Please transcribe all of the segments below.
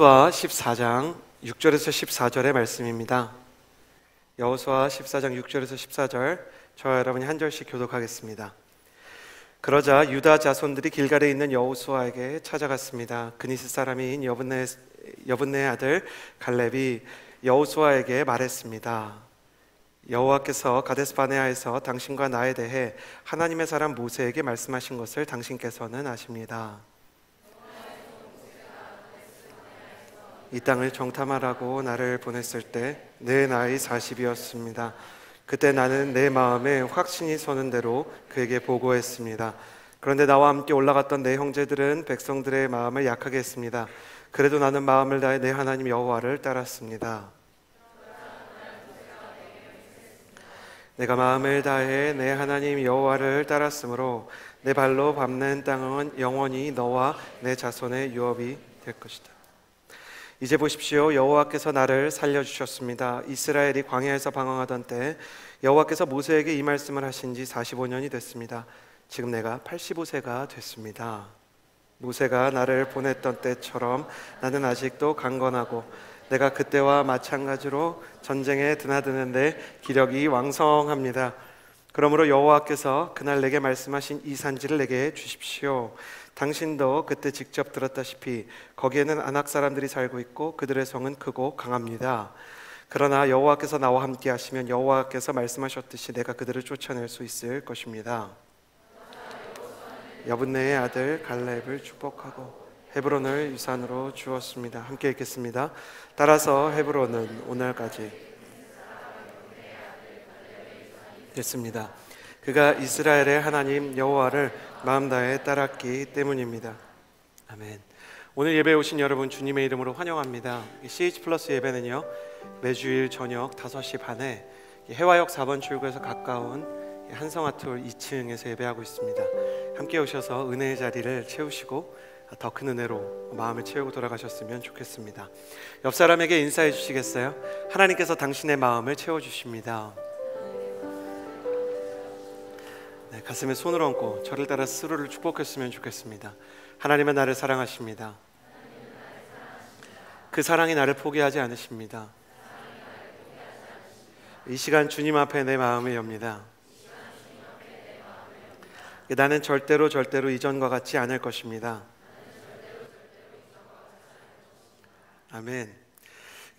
여호수아 14장 6절에서 14절의 말씀입니다. 여호수아 14장 6절에서 14절, 저와 여러분이 한 절씩 교독하겠습니다. 그러자 유다 자손들이 길갈에 있는 여호수아에게 찾아갔습니다. 그니스 사람인 여분네의 아들 갈렙이 여호수아에게 말했습니다. 여호와께서 가데스 바네아에서 당신과 나에 대해 하나님의 사람 모세에게 말씀하신 것을 당신께서는 아십니다. 이 땅을 정탐하라고 나를 보냈을 때 내 나이 40이었습니다. 그때 나는 내 마음에 확신이 서는 대로 그에게 보고했습니다. 그런데 나와 함께 올라갔던 내 형제들은 백성들의 마음을 약하게 했습니다. 그래도 나는 마음을 다해 내 하나님 여호와를 따랐습니다. 내가 마음을 다해 내 하나님 여호와를 따랐으므로 내 발로 밟는 땅은 영원히 너와 내 자손의 유업이 될 것이다. 이제 보십시오. 여호와께서 나를 살려주셨습니다. 이스라엘이 광야에서 방황하던 때 여호와께서 모세에게 이 말씀을 하신 지 45년이 됐습니다. 지금 내가 85세가 됐습니다. 모세가 나를 보냈던 때처럼 나는 아직도 강건하고 내가 그때와 마찬가지로 전쟁에 드나드는데 기력이 왕성합니다. 그러므로 여호와께서 그날 내게 말씀하신 이 산지를 내게 주십시오. 당신도 그때 직접 들었다시피 거기에는 아낙 사람들이 살고 있고 그들의 성은 크고 강합니다. 그러나 여호와께서 나와 함께 하시면 여호와께서 말씀하셨듯이 내가 그들을 쫓아낼 수 있을 것입니다. 여분네의 아들 갈렙을 축복하고 헤브론을 유산으로 주었습니다. 함께 읽겠습니다. 따라서 헤브론은 오늘까지 됐습니다. 그가 이스라엘의 하나님 여호와를 마음 다해 따랐기 때문입니다. 아멘. 오늘 예배에 오신 여러분 주님의 이름으로 환영합니다. CH 플러스 예배는요, 매주일 저녁 5시 반에 해화역 4번 출구에서 가까운 한성아톨 2층에서 예배하고 있습니다. 함께 오셔서 은혜의 자리를 채우시고 더 큰 은혜로 마음을 채우고 돌아가셨으면 좋겠습니다. 옆 사람에게 인사해 주시겠어요? 하나님께서 당신의 마음을 채워주십니다. 네, 가슴에 손을 얹고 저를 따라 스스로를 축복했으면 좋겠습니다. 하나님은 나를 사랑하십니다. 그 사랑이 나를 포기하지 않으십니다. 이 시간 주님 앞에 내 마음을 엽니다. 나는 절대로 이전과 같지 않을 것입니다. 아멘.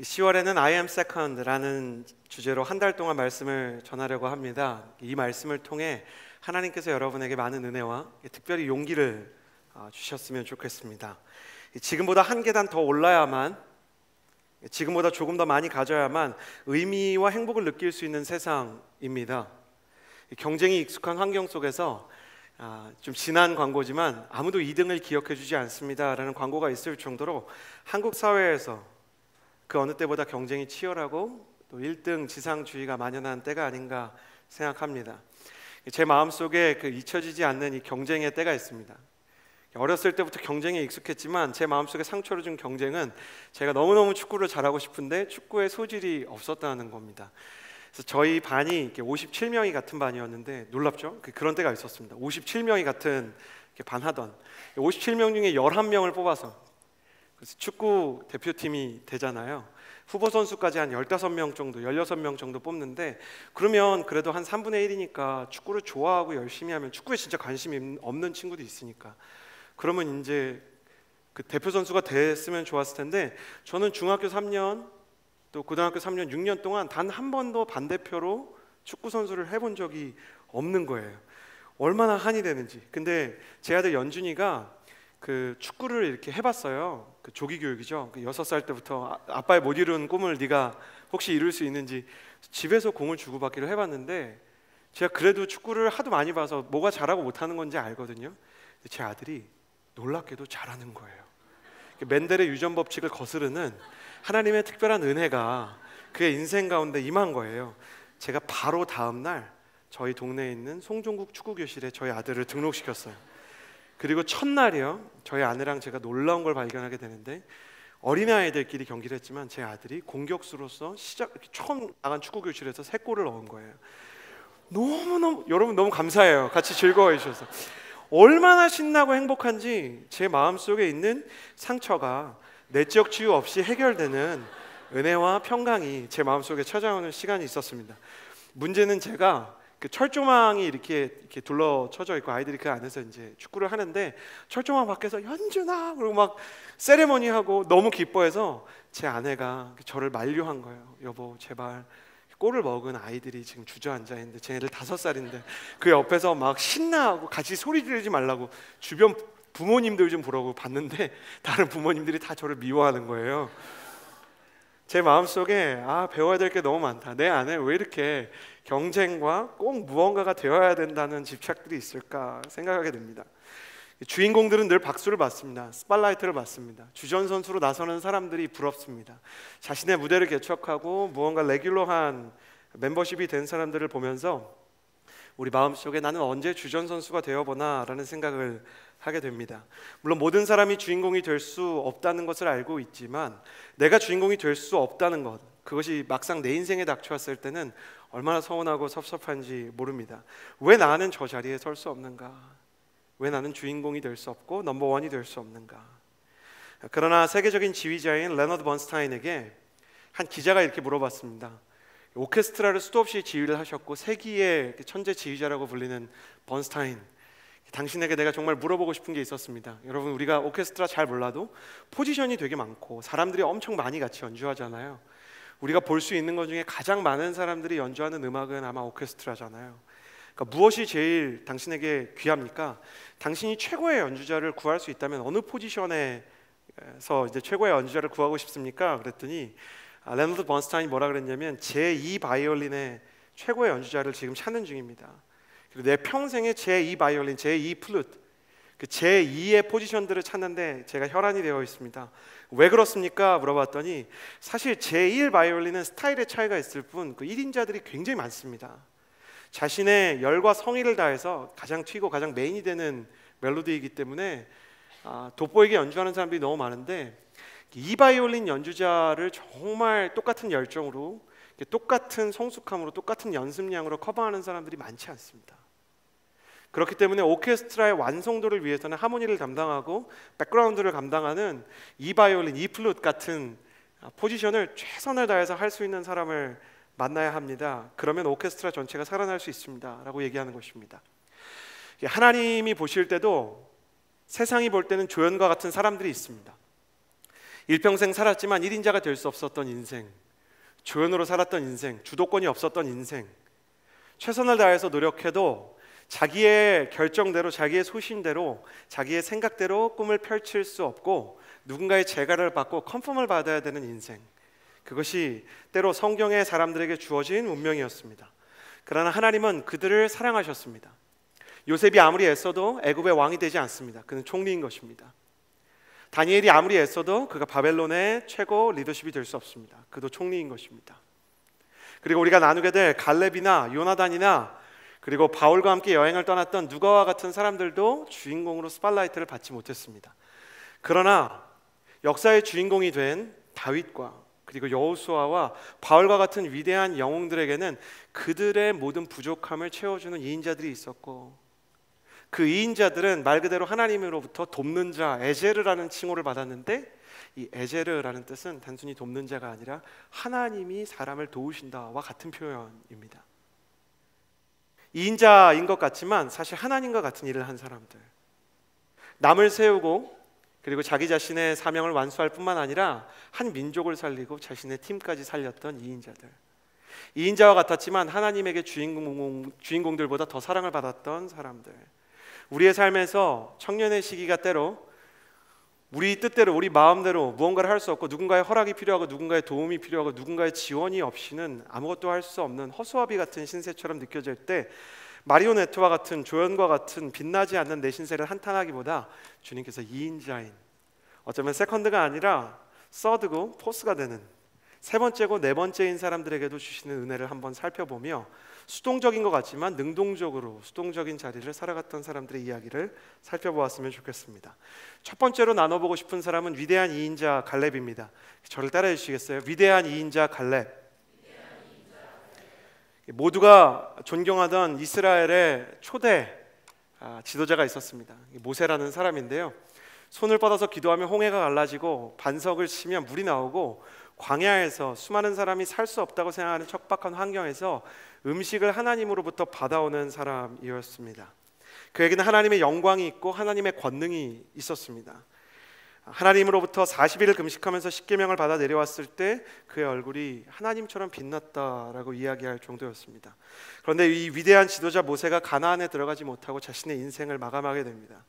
10월에는 I am second라는 주제로 한 달 동안 말씀을 전하려고 합니다. 이 말씀을 통해 하나님께서 여러분에게 많은 은혜와 특별히 용기를 주셨으면 좋겠습니다. 지금보다 한 계단 더 올라야만, 지금보다 조금 더 많이 가져야만 의미와 행복을 느낄 수 있는 세상입니다. 경쟁이 익숙한 환경 속에서 좀 지난 광고지만 아무도 2등을 기억해 주지 않습니다 라는 광고가 있을 정도로 한국 사회에서 그 어느 때보다 경쟁이 치열하고 또 1등 지상주의가 만연한 때가 아닌가 생각합니다. 제 마음속에 그 잊혀지지 않는 이 경쟁의 때가 있습니다. 어렸을 때부터 경쟁에 익숙했지만 제 마음속에 상처를 준 경쟁은 제가 너무너무 축구를 잘하고 싶은데 축구의 소질이 없었다는 겁니다. 그래서 저희 반이 이렇게 57명이 같은 반이었는데 놀랍죠? 그런 때가 있었습니다. 57명이 같은 반 하던 57명 중에 11명을 뽑아서, 그래서 축구 대표팀이 되잖아요. 후보 선수까지 한 15명 정도, 16명 정도 뽑는데, 그러면 그래도 한 3분의 1이니까 축구를 좋아하고 열심히 하면 축구에 진짜 관심이 없는 친구도 있으니까 그러면 이제 그 대표 선수가 됐으면 좋았을 텐데, 저는 중학교 3년 또 고등학교 3년 6년 동안 단 한 번도 반대표로 축구 선수를 해본 적이 없는 거예요. 얼마나 한이 되는지. 근데 제 아들 연준이가 그 축구를 이렇게 해봤어요. 그 조기 교육이죠. 그 6살 때부터 아빠의 못 이룬 꿈을 네가 혹시 이룰 수 있는지 집에서 공을 주고받기로 해봤는데, 제가 그래도 축구를 하도 많이 봐서 뭐가 잘하고 못하는 건지 알거든요. 근데 제 아들이 놀랍게도 잘하는 거예요. 멘델의 유전 법칙을 거스르는 하나님의 특별한 은혜가 그의 인생 가운데 임한 거예요. 제가 바로 다음 날 저희 동네에 있는 송종국 축구교실에 저희 아들을 등록시켰어요. 그리고 첫날이요, 저희 아내랑 제가 놀라운 걸 발견하게 되는데, 어린아이들끼리 경기를 했지만 제 아들이 공격수로서 처음 나간 축구교실에서 3골을 넣은 거예요. 너무너무 여러분 너무 감사해요. 같이 즐거워해 주셔서. 얼마나 신나고 행복한지 제 마음속에 있는 상처가 내적 치유 없이 해결되는 은혜와 평강이 제 마음속에 찾아오는 시간이 있었습니다. 문제는 제가 그 철조망이 이렇게 둘러쳐져 있고 아이들이 그 안에서 이제 축구를 하는데 철조망 밖에서 연준아 그리고 막 세레머니 하고 너무 기뻐해서 제 아내가 저를 만류한 거예요. 여보 제발, 골을 먹은 아이들이 지금 주저앉아 있는데 쟤네들 5살인데 그 옆에서 막 신나하고 같이 소리 지르지 말라고 주변 부모님들 좀 보라고 봤는데 다른 부모님들이 다 저를 미워하는 거예요. 제 마음속에 배워야 될 게 너무 많다. 내 안에 왜 이렇게 경쟁과 꼭 무언가가 되어야 된다는 집착들이 있을까 생각하게 됩니다. 주인공들은 늘 박수를 받습니다. 스팟라이트를 받습니다. 주전 선수로 나서는 사람들이 부럽습니다. 자신의 무대를 개척하고 무언가 레귤러한 멤버십이 된 사람들을 보면서 우리 마음속에 나는 언제 주전 선수가 되어보나 라는 생각을 하게 됩니다. 물론 모든 사람이 주인공이 될 수 없다는 것을 알고 있지만 내가 주인공이 될 수 없다는 것, 그것이 막상 내 인생에 닥쳐왔을 때는 얼마나 서운하고 섭섭한지 모릅니다. 왜 나는 저 자리에 설 수 없는가? 왜 나는 주인공이 될 수 없고 넘버원이 될 수 없는가? 그러나 세계적인 지휘자인 레너드 번스타인에게 한 기자가 이렇게 물어봤습니다. 오케스트라를 수도 없이 지휘를 하셨고 세기의 천재 지휘자라고 불리는 번스타인, 당신에게 내가 정말 물어보고 싶은 게 있었습니다. 여러분, 우리가 오케스트라 잘 몰라도 포지션이 되게 많고 사람들이 엄청 많이 같이 연주하잖아요. 우리가 볼 수 있는 것 중에 가장 많은 사람들이 연주하는 음악은 아마 오케스트라잖아요. 그러니까 무엇이 제일 당신에게 귀합니까? 당신이 최고의 연주자를 구할 수 있다면 어느 포지션에서 이제 최고의 연주자를 구하고 싶습니까? 그랬더니 레너드 번스타인이 뭐라 그랬냐면 제2 바이올린의 최고의 연주자를 지금 찾는 중입니다. 그리고 내 평생에 제2 바이올린, 제2 플루트, 그 제2의 포지션들을 찾는데 제가 혈안이 되어 있습니다. 왜 그렇습니까? 물어봤더니 사실 제1 바이올린은 스타일의 차이가 있을 뿐 그 1인자들이 굉장히 많습니다. 자신의 열과 성의를 다해서 가장 튀고 가장 메인이 되는 멜로디이기 때문에 돋보이게 연주하는 사람들이 너무 많은데 이 바이올린 연주자를 정말 똑같은 열정으로, 똑같은 성숙함으로, 똑같은 연습량으로 커버하는 사람들이 많지 않습니다. 그렇기 때문에 오케스트라의 완성도를 위해서는 하모니를 담당하고 백그라운드를 감당하는 이 바이올린, 이 플룻 같은 포지션을 최선을 다해서 할 수 있는 사람을 만나야 합니다. 그러면 오케스트라 전체가 살아날 수 있습니다 라고 얘기하는 것입니다. 하나님이 보실 때도 세상이 볼 때는 조연과 같은 사람들이 있습니다. 일평생 살았지만 1인자가 될 수 없었던 인생, 조연으로 살았던 인생, 주도권이 없었던 인생, 최선을 다해서 노력해도 자기의 결정대로, 자기의 소신대로, 자기의 생각대로 꿈을 펼칠 수 없고 누군가의 재가를 받고 컨펌을 받아야 되는 인생, 그것이 때로 성경의 사람들에게 주어진 운명이었습니다. 그러나 하나님은 그들을 사랑하셨습니다. 요셉이 아무리 애써도 애굽의 왕이 되지 않습니다. 그는 총리인 것입니다. 다니엘이 아무리 애써도 그가 바벨론의 최고 리더십이 될 수 없습니다. 그도 총리인 것입니다. 그리고 우리가 나누게 될 갈렙이나 요나단이나 그리고 바울과 함께 여행을 떠났던 누가와 같은 사람들도 주인공으로 스팟라이트를 받지 못했습니다. 그러나 역사의 주인공이 된 다윗과 그리고 여호수아와 바울과 같은 위대한 영웅들에게는 그들의 모든 부족함을 채워주는 이인자들이 있었고, 그 이인자들은 말 그대로 하나님으로부터 돕는 자, 에제르라는 칭호를 받았는데, 이 에제르라는 뜻은 단순히 돕는 자가 아니라 하나님이 사람을 도우신다와 같은 표현입니다. 이인자인 것 같지만 사실 하나님과 같은 일을 한 사람들, 남을 세우고 그리고 자기 자신의 사명을 완수할 뿐만 아니라 한 민족을 살리고 자신의 팀까지 살렸던 이인자들, 이인자와 같았지만 하나님에게 주인공들보다 더 사랑을 받았던 사람들, 우리의 삶에서 청년의 시기가 때로 우리 뜻대로, 우리 마음대로 무언가를 할 수 없고 누군가의 허락이 필요하고 누군가의 도움이 필요하고 누군가의 지원이 없이는 아무것도 할 수 없는 허수아비 같은 신세처럼 느껴질 때, 마리오네트와 같은 조연과 같은 빛나지 않는 내 신세를 한탄하기보다 주님께서 2인자인, 어쩌면 세컨드가 아니라 서드고 포스가 되는 세 번째고 네 번째인 사람들에게도 주시는 은혜를 한번 살펴보며 수동적인 것 같지만 능동적으로 수동적인 자리를 살아갔던 사람들의 이야기를 살펴보았으면 좋겠습니다. 첫 번째로 나눠보고 싶은 사람은 위대한 2인자 갈렙입니다. 저를 따라해 주시겠어요? 위대한 2인자 갈렙. 모두가 존경하던 이스라엘의 초대 지도자가 있었습니다. 모세라는 사람인데요, 손을 뻗어서 기도하면 홍해가 갈라지고 반석을 치면 물이 나오고 광야에서 수많은 사람이 살 수 없다고 생각하는 척박한 환경에서 음식을 하나님으로부터 받아오는 사람이었습니다. 그에게는 하나님의 영광이 있고 하나님의 권능이 있었습니다. 하나님으로부터 40일을 금식하면서 십계명을 받아 내려왔을 때 그의 얼굴이 하나님처럼 빛났다라고 이야기할 정도였습니다. 그런데 이 위대한 지도자 모세가 가나안에 들어가지 못하고 자신의 인생을 마감하게 됩니다.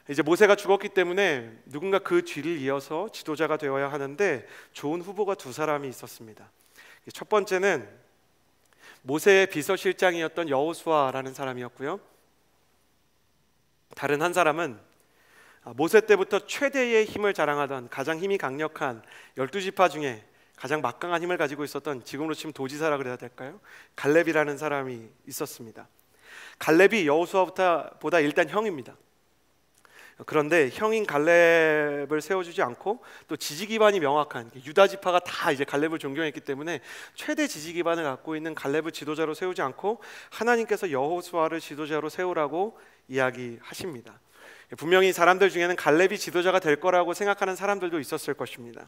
이제 모세가 죽었기 때문에 누군가 그 뒤를 이어서 지도자가 되어야 하는데 좋은 후보가 두 사람이 있었습니다. 첫 번째는 모세의 비서실장이었던 여호수아라는 사람이었고요. 다른 한 사람은 모세 때부터 최대의 힘을 자랑하던 가장 힘이 강력한 12지파 중에 가장 막강한 힘을 가지고 있었던, 지금으로 치면 도지사라 그래야 될까요? 갈렙이라는 사람이 있었습니다. 갈렙이 여호수아보다 일단 형입니다. 그런데 형인 갈렙을 세워주지 않고 또 지지 기반이 명확한 유다 지파가 다 이제 갈렙을 존경했기 때문에 최대 지지 기반을 갖고 있는 갈렙을 지도자로 세우지 않고 하나님께서 여호수아를 지도자로 세우라고 이야기하십니다. 분명히 사람들 중에는 갈렙이 지도자가 될 거라고 생각하는 사람들도 있었을 것입니다.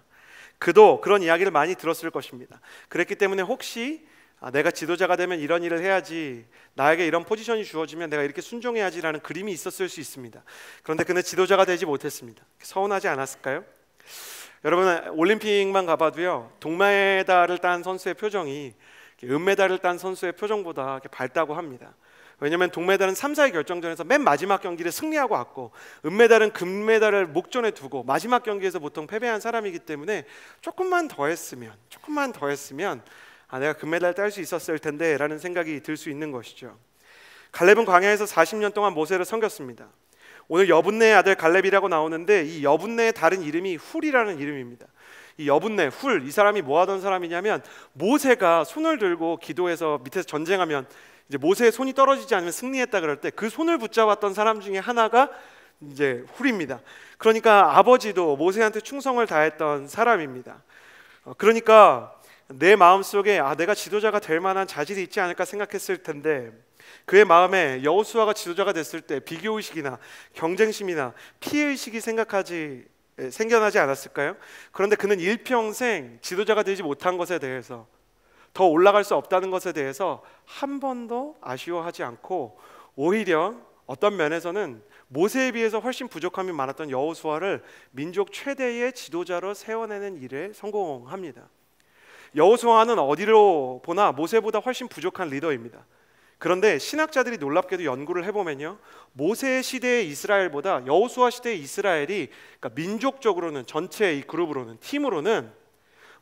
그도 그런 이야기를 많이 들었을 것입니다. 그랬기 때문에 혹시 내가 지도자가 되면 이런 일을 해야지, 나에게 이런 포지션이 주어지면 내가 이렇게 순종해야지라는 그림이 있었을 수 있습니다. 그런데 그는 지도자가 되지 못했습니다. 서운하지 않았을까요? 여러분, 올림픽만 가봐도요, 동메달을 딴 선수의 표정이 은메달을 딴 선수의 표정보다 밝다고 합니다. 왜냐하면 동메달은 3, 4위 결정전에서 맨 마지막 경기를 승리하고 왔고, 은메달은 금메달을 목전에 두고 마지막 경기에서 보통 패배한 사람이기 때문에 조금만 더 했으면 내가 금메달 딸 수 있었을 텐데 라는 생각이 들 수 있는 것이죠. 갈렙은 광야에서 40년 동안 모세를 섬겼습니다. 오늘 여분네의 아들 갈렙이라고 나오는데 이 여분네의 다른 이름이 훌이라는 이름입니다. 이 여분네, 훌, 이 사람이 뭐 하던 사람이냐면, 모세가 손을 들고 기도해서 밑에서 전쟁하면 이제 모세의 손이 떨어지지 않으면 승리했다 그럴 때 그 손을 붙잡았던 사람 중에 하나가 이제 훌입니다. 그러니까 아버지도 모세한테 충성을 다했던 사람입니다. 그러니까 내 마음속에 내가 지도자가 될 만한 자질이 있지 않을까 생각했을 텐데, 그의 마음에 여호수아가 지도자가 됐을 때 비교의식이나 경쟁심이나 피해의식이 생겨나지 않았을까요? 그런데 그는 일평생 지도자가 되지 못한 것에 대해서, 더 올라갈 수 없다는 것에 대해서 한 번도 아쉬워하지 않고 오히려 어떤 면에서는 모세에 비해서 훨씬 부족함이 많았던 여호수아를 민족 최대의 지도자로 세워내는 일에 성공합니다. 여호수아는 어디로 보나 모세보다 훨씬 부족한 리더입니다. 그런데 신학자들이 놀랍게도 연구를 해보면요, 모세 시대의 이스라엘보다 여호수아 시대의 이스라엘이, 그러니까 민족적으로는, 전체 이 그룹으로는, 팀으로는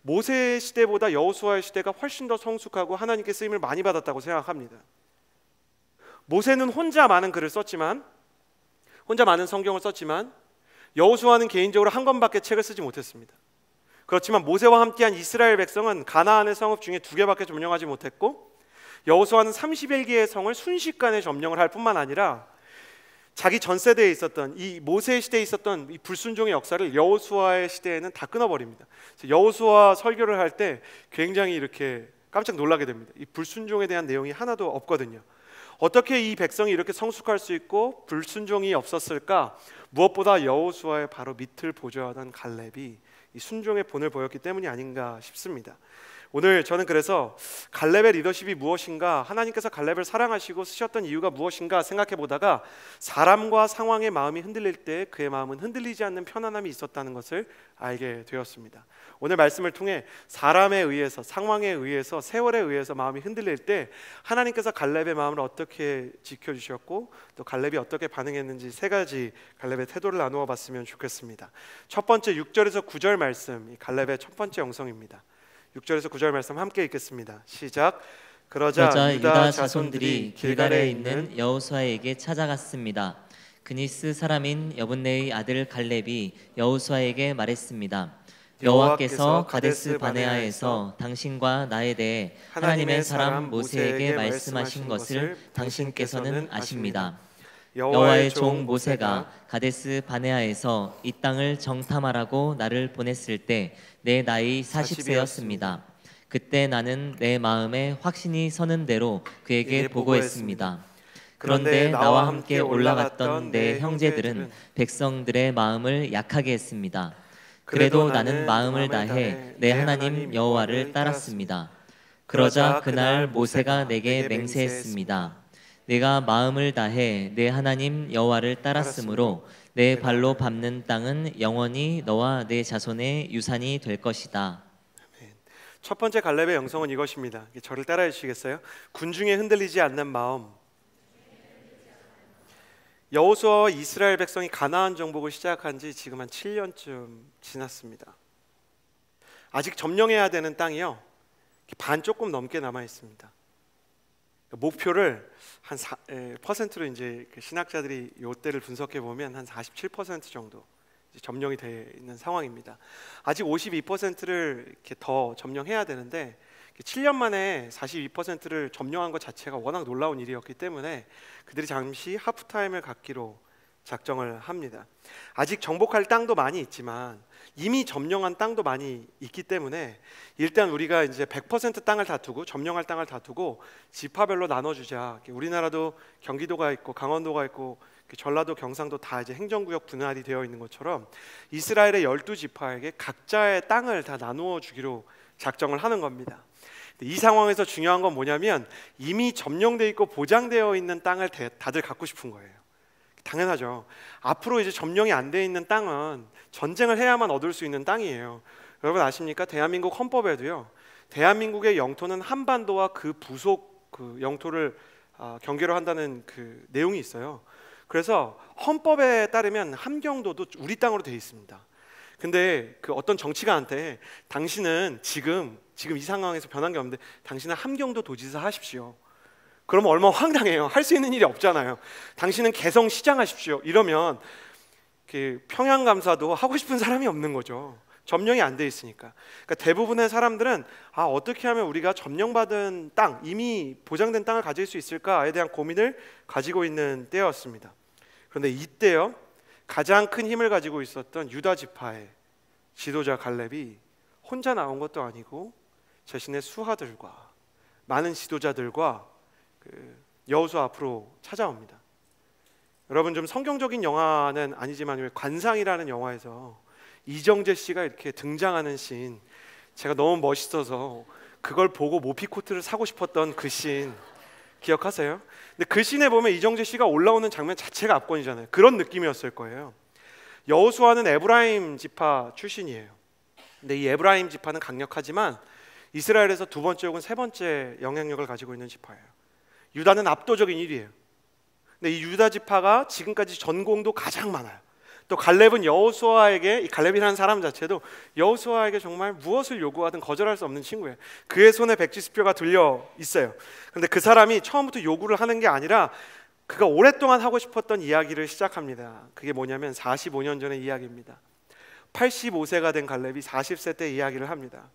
모세 시대보다 여호수아의 시대가 훨씬 더 성숙하고 하나님께 쓰임을 많이 받았다고 생각합니다. 모세는 혼자 많은 글을 썼지만, 혼자 많은 성경을 썼지만, 여호수아는 개인적으로 한 권밖에 책을 쓰지 못했습니다. 그렇지만 모세와 함께한 이스라엘 백성은 가나안의 성읍 중에 2개밖에 점령하지 못했고, 여호수아는 31개의 성을 순식간에 점령을 할 뿐만 아니라 자기 전 세대에 있었던, 이 모세의 시대에 있었던 이 불순종의 역사를 여호수아의 시대에는 다 끊어버립니다. 여호수아 설교를 할 때 굉장히 이렇게 깜짝 놀라게 됩니다. 이 불순종에 대한 내용이 하나도 없거든요. 어떻게 이 백성이 이렇게 성숙할 수 있고 불순종이 없었을까? 무엇보다 여호수아의 바로 밑을 보조하던 갈렙이 이 순종의 본을 보였기 때문이 아닌가 싶습니다. 오늘 저는 그래서 갈렙의 리더십이 무엇인가, 하나님께서 갈렙을 사랑하시고 쓰셨던 이유가 무엇인가 생각해 보다가 사람과 상황의 마음이 흔들릴 때 그의 마음은 흔들리지 않는 편안함이 있었다는 것을 알게 되었습니다. 오늘 말씀을 통해 사람에 의해서, 상황에 의해서, 세월에 의해서 마음이 흔들릴 때 하나님께서 갈렙의 마음을 어떻게 지켜주셨고 또 갈렙이 어떻게 반응했는지 3가지 갈렙의 태도를 나누어 봤으면 좋겠습니다. 첫 번째 6절에서 9절 말씀, 갈렙의 첫 번째 영성입니다. 6절에서 9절 말씀 함께 읽겠습니다. 시작. 그러자 유다 자손들이 길갈에 있는 여호수아에게 찾아갔습니다. 그니스 사람인 여분네의 아들 갈렙이 여호수아에게 말했습니다. 여호와께서 가데스 바네아에서 당신과 나에 대해 하나님의 사람 모세에게 말씀하신 것을 당신께서는 아십니다. 여호와의 종 모세가 가데스 바네아에서 이 땅을 정탐하라고 나를 보냈을 때 내 나이 40세였습니다. 그때 나는 내 마음에 확신이 서는 대로 그에게 보고했습니다. 그런데 나와 함께 올라갔던 내 형제들은 백성들의 마음을 약하게 했습니다. 그래도 나는 마음을 다해 내 하나님 여호와를 따랐습니다. 그러자 그날 모세가 내게 맹세했습니다. 내가 마음을 다해 내 하나님 여호와를 따랐으므로 내 발로 밟는 땅은 영원히 너와 내 자손의 유산이 될 것이다. 첫 번째 갈렙의 영성은 이것입니다. 저를 따라해 주시겠어요? 군중에 흔들리지 않는 마음. 여호수아와 이스라엘 백성이 가나안 정복을 시작한 지 지금 한 7년쯤 지났습니다. 아직 점령해야 되는 땅이요, 반 조금 넘게 남아 있습니다. 목표를 한 퍼센트로 이제 신학자들이 이때를 분석해 보면 한 47% 정도 점령이 되어 있는 상황입니다. 아직 52%를 이렇게 더 점령해야 되는데 7년 만에 42%를 점령한 것 자체가 워낙 놀라운 일이었기 때문에 그들이 잠시 하프타임을 갖기로 작정을 합니다. 아직 정복할 땅도 많이 있지만 이미 점령한 땅도 많이 있기 때문에 일단 우리가 이제 100% 땅을 다투고 점령할 땅을 다투고 지파별로 나눠주자. 우리나라도 경기도가 있고 강원도가 있고 전라도, 경상도 다 이제 행정구역 분할이 되어 있는 것처럼 이스라엘의 12지파에게 각자의 땅을 다 나누어 주기로 작정을 하는 겁니다. 이 상황에서 중요한 건 뭐냐면 이미 점령되어 있고 보장되어 있는 땅을 다들 갖고 싶은 거예요. 당연하죠. 앞으로 이제 점령이 안 돼 있는 땅은 전쟁을 해야만 얻을 수 있는 땅이에요. 여러분 아십니까? 대한민국 헌법에도요, 대한민국의 영토는 한반도와 그 부속 그 영토를 경계로 한다는 그 내용이 있어요. 그래서 헌법에 따르면 함경도도 우리 땅으로 되어 있습니다. 근데 그 어떤 정치가한테 당신은 지금 이 상황에서 변한 게 없는데 당신은 함경도 도지사 하십시오. 그러면 얼마나 황당해요. 할 수 있는 일이 없잖아요. 당신은 개성 시장 하십시오. 이러면 평양감사도 하고 싶은 사람이 없는 거죠. 점령이 안 돼 있으니까. 그러니까 대부분의 사람들은 어떻게 하면 우리가 점령받은 땅, 이미 보장된 땅을 가질 수 있을까에 대한 고민을 가지고 있는 때였습니다. 그런데 이때요, 가장 큰 힘을 가지고 있었던 유다 지파의 지도자 갈렙이 혼자 나온 것도 아니고 자신의 수하들과 많은 지도자들과 여호수아 앞으로 찾아옵니다. 여러분 좀 성경적인 영화는 아니지만 관상이라는 영화에서 이정재 씨가 이렇게 등장하는 씬, 제가 너무 멋있어서 그걸 보고 모피코트를 사고 싶었던 그 씬 기억하세요? 근데 그 씬에 보면 이정재 씨가 올라오는 장면 자체가 압권이잖아요. 그런 느낌이었을 거예요. 여호수아는 에브라임 지파 출신이에요. 근데 이 에브라임 지파는 강력하지만 이스라엘에서 두 번째 혹은 세 번째 영향력을 가지고 있는 지파예요. 유다는 압도적인 1위예요. 근데 이 유다 지파가 지금까지 전공도 가장 많아요. 또 갈렙은 여호수아에게, 이 갈렙이라는 사람 자체도 여호수아에게 정말 무엇을 요구하든 거절할 수 없는 친구예요. 그의 손에 백지수표가 들려 있어요. 그런데 그 사람이 처음부터 요구를 하는 게 아니라 그가 오랫동안 하고 싶었던 이야기를 시작합니다. 그게 뭐냐면 45년 전의 이야기입니다. 85세가 된 갈렙이 40세 때 이야기를 합니다.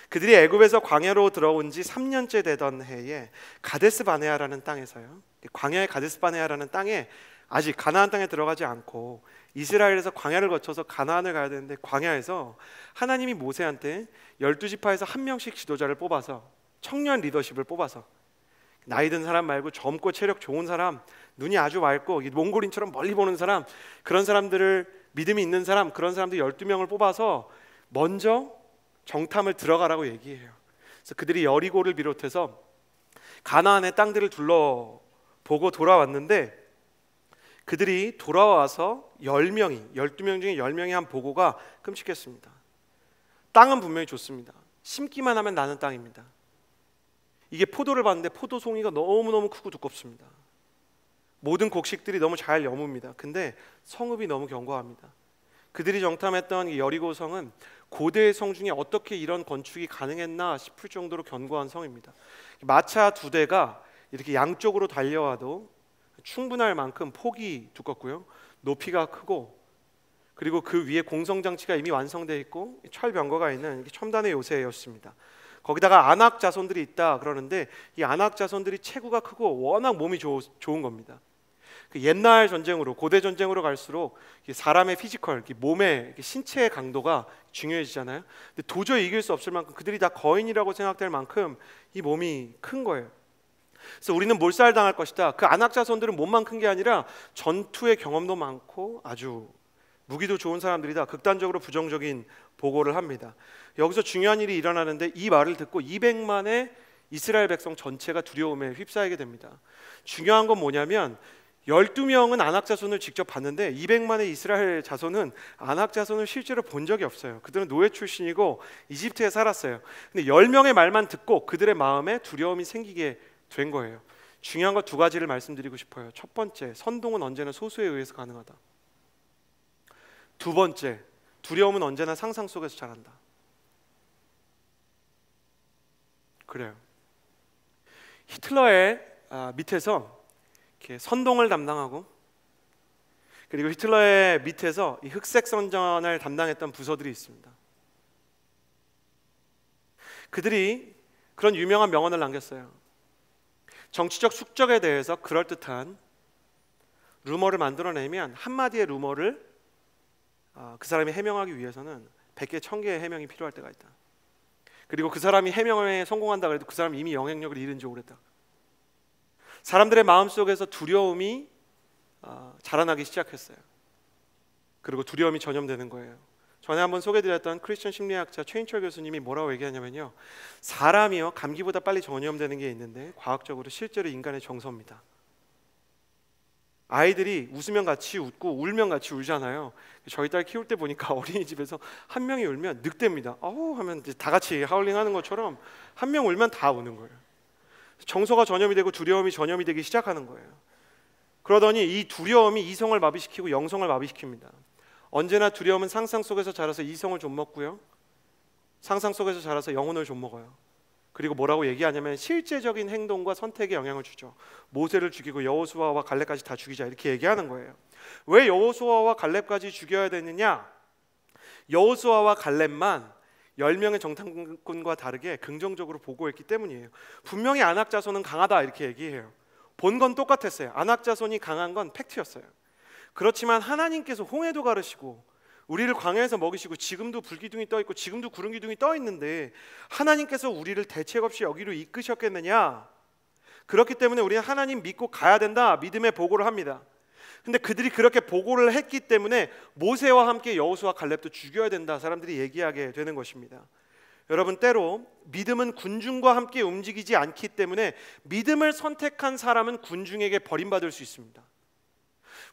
그들이 애굽에서 광야로 들어온 지 3년째 되던 해에 가데스 바네아라는 땅에서요, 광야의 가데스 바네아라는 땅에 아직 가나안 땅에 들어가지 않고 이스라엘에서 광야를 거쳐서 가나안을 가야 되는데, 광야에서 하나님이 모세한테 12지파에서 한 명씩 지도자를 뽑아서, 청년 리더십을 뽑아서, 나이 든 사람 말고 젊고 체력 좋은 사람, 눈이 아주 맑고 몽골인처럼 멀리 보는 사람, 그런 사람들을, 믿음이 있는 사람, 그런 사람들 12명을 뽑아서 먼저 정탐을 들어가라고 얘기해요. 그래서 그들이 여리고를 비롯해서 가나안의 땅들을 둘러보고 돌아왔는데, 그들이 돌아와서 10명이, 12명 중에 10명이 한 보고가 끔찍했습니다. 땅은 분명히 좋습니다. 심기만 하면 나는 땅입니다. 이게 포도를 봤는데 포도 송이가 너무너무 크고 두껍습니다. 모든 곡식들이 너무 잘 여뭅니다. 근데 성읍이 너무 견고합니다. 그들이 정탐했던 이 여리고성은 고대의 성 중에 어떻게 이런 건축이 가능했나 싶을 정도로 견고한 성입니다. 마차 2대가 이렇게 양쪽으로 달려와도 충분할 만큼 폭이 두껍고요, 높이가 크고, 그리고 그 위에 공성장치가 이미 완성되어 있고 철병거가 있는 첨단의 요새였습니다. 거기다가 안악 자손들이 있다 그러는데, 이 안악 자손들이 체구가 크고 워낙 몸이 좋은 겁니다. 그 옛날 전쟁으로, 고대 전쟁으로 갈수록 사람의 피지컬, 몸의 신체의 강도가 중요해지잖아요. 근데 도저히 이길 수 없을 만큼, 그들이 다 거인이라고 생각될 만큼 이 몸이 큰 거예요. 그래서 우리는 몰살당할 것이다. 그 안악 자손들은 몸만 큰 게 아니라 전투의 경험도 많고 아주 무기도 좋은 사람들이다. 극단적으로 부정적인 보고를 합니다. 여기서 중요한 일이 일어나는데 이 말을 듣고 200만의 이스라엘 백성 전체가 두려움에 휩싸이게 됩니다. 중요한 건 뭐냐면 12명은 안악 자손을 직접 봤는데 200만의 이스라엘 자손은 안악 자손을 실제로 본 적이 없어요. 그들은 노예 출신이고 이집트에 살았어요. 근데 10명의 말만 듣고 그들의 마음에 두려움이 생기게 된 거예요. 중요한 거 두 가지를 말씀드리고 싶어요. 첫 번째, 선동은 언제나 소수에 의해서 가능하다. 두 번째, 두려움은 언제나 상상 속에서 자란다. 그래요. 히틀러의 밑에서 이렇게 선동을 담당하고, 그리고 히틀러의 밑에서 이 흑색 선전을 담당했던 부서들이 있습니다. 그들이 그런 유명한 명언을 남겼어요. 정치적 숙적에 대해서 그럴듯한 루머를 만들어내면 한마디의 루머를 그 사람이 해명하기 위해서는 100개, 1000개의 해명이 필요할 때가 있다. 그리고 그 사람이 해명에 성공한다 그래도 그 사람이 이미 영향력을 잃은 지 오래다. 사람들의 마음속에서 두려움이 자라나기 시작했어요. 그리고 두려움이 전염되는 거예요. 전에 한번 소개드렸던 크리스천 심리학자 최인철 교수님이 뭐라고 얘기하냐면요, 사람이요 감기보다 빨리 전염되는 게 있는데 과학적으로 실제로 인간의 정서입니다. 아이들이 웃으면 같이 웃고 울면 같이 울잖아요. 저희 딸 키울 때 보니까 어린이집에서 한 명이 울면 늑대입니다. 아우 하면 다 같이 하울링하는 것처럼 한 명 울면 다 우는 거예요. 정서가 전염이 되고 두려움이 전염이 되기 시작하는 거예요. 그러더니 이 두려움이 이성을 마비시키고 영성을 마비시킵니다. 언제나 두려움은 상상 속에서 자라서 이성을 좀 먹고요, 상상 속에서 자라서 영혼을 좀 먹어요. 그리고 뭐라고 얘기하냐면 실제적인 행동과 선택에 영향을 주죠. 모세를 죽이고 여호수아와 갈렙까지 다 죽이자 이렇게 얘기하는 거예요. 왜 여호수아와 갈렙까지 죽여야 되느냐? 여호수아와 갈렙만 10명의 정탐꾼과 다르게 긍정적으로 보고했기 때문이에요. 분명히 안악 자손은 강하다 이렇게 얘기해요. 본 건 똑같았어요. 안악 자손이 강한 건 팩트였어요. 그렇지만 하나님께서 홍해도 가르시고 우리를 광야에서 먹이시고 지금도 불기둥이 떠 있고 지금도 구름 기둥이 떠 있는데 하나님께서 우리를 대책 없이 여기로 이끄셨겠느냐? 그렇기 때문에 우리는 하나님 믿고 가야 된다, 믿음의 보고를 합니다. 근데 그들이 그렇게 보고를 했기 때문에 모세와 함께 여호수아 갈렙도 죽여야 된다 사람들이 얘기하게 되는 것입니다. 여러분, 때로 믿음은 군중과 함께 움직이지 않기 때문에 믿음을 선택한 사람은 군중에게 버림받을 수 있습니다.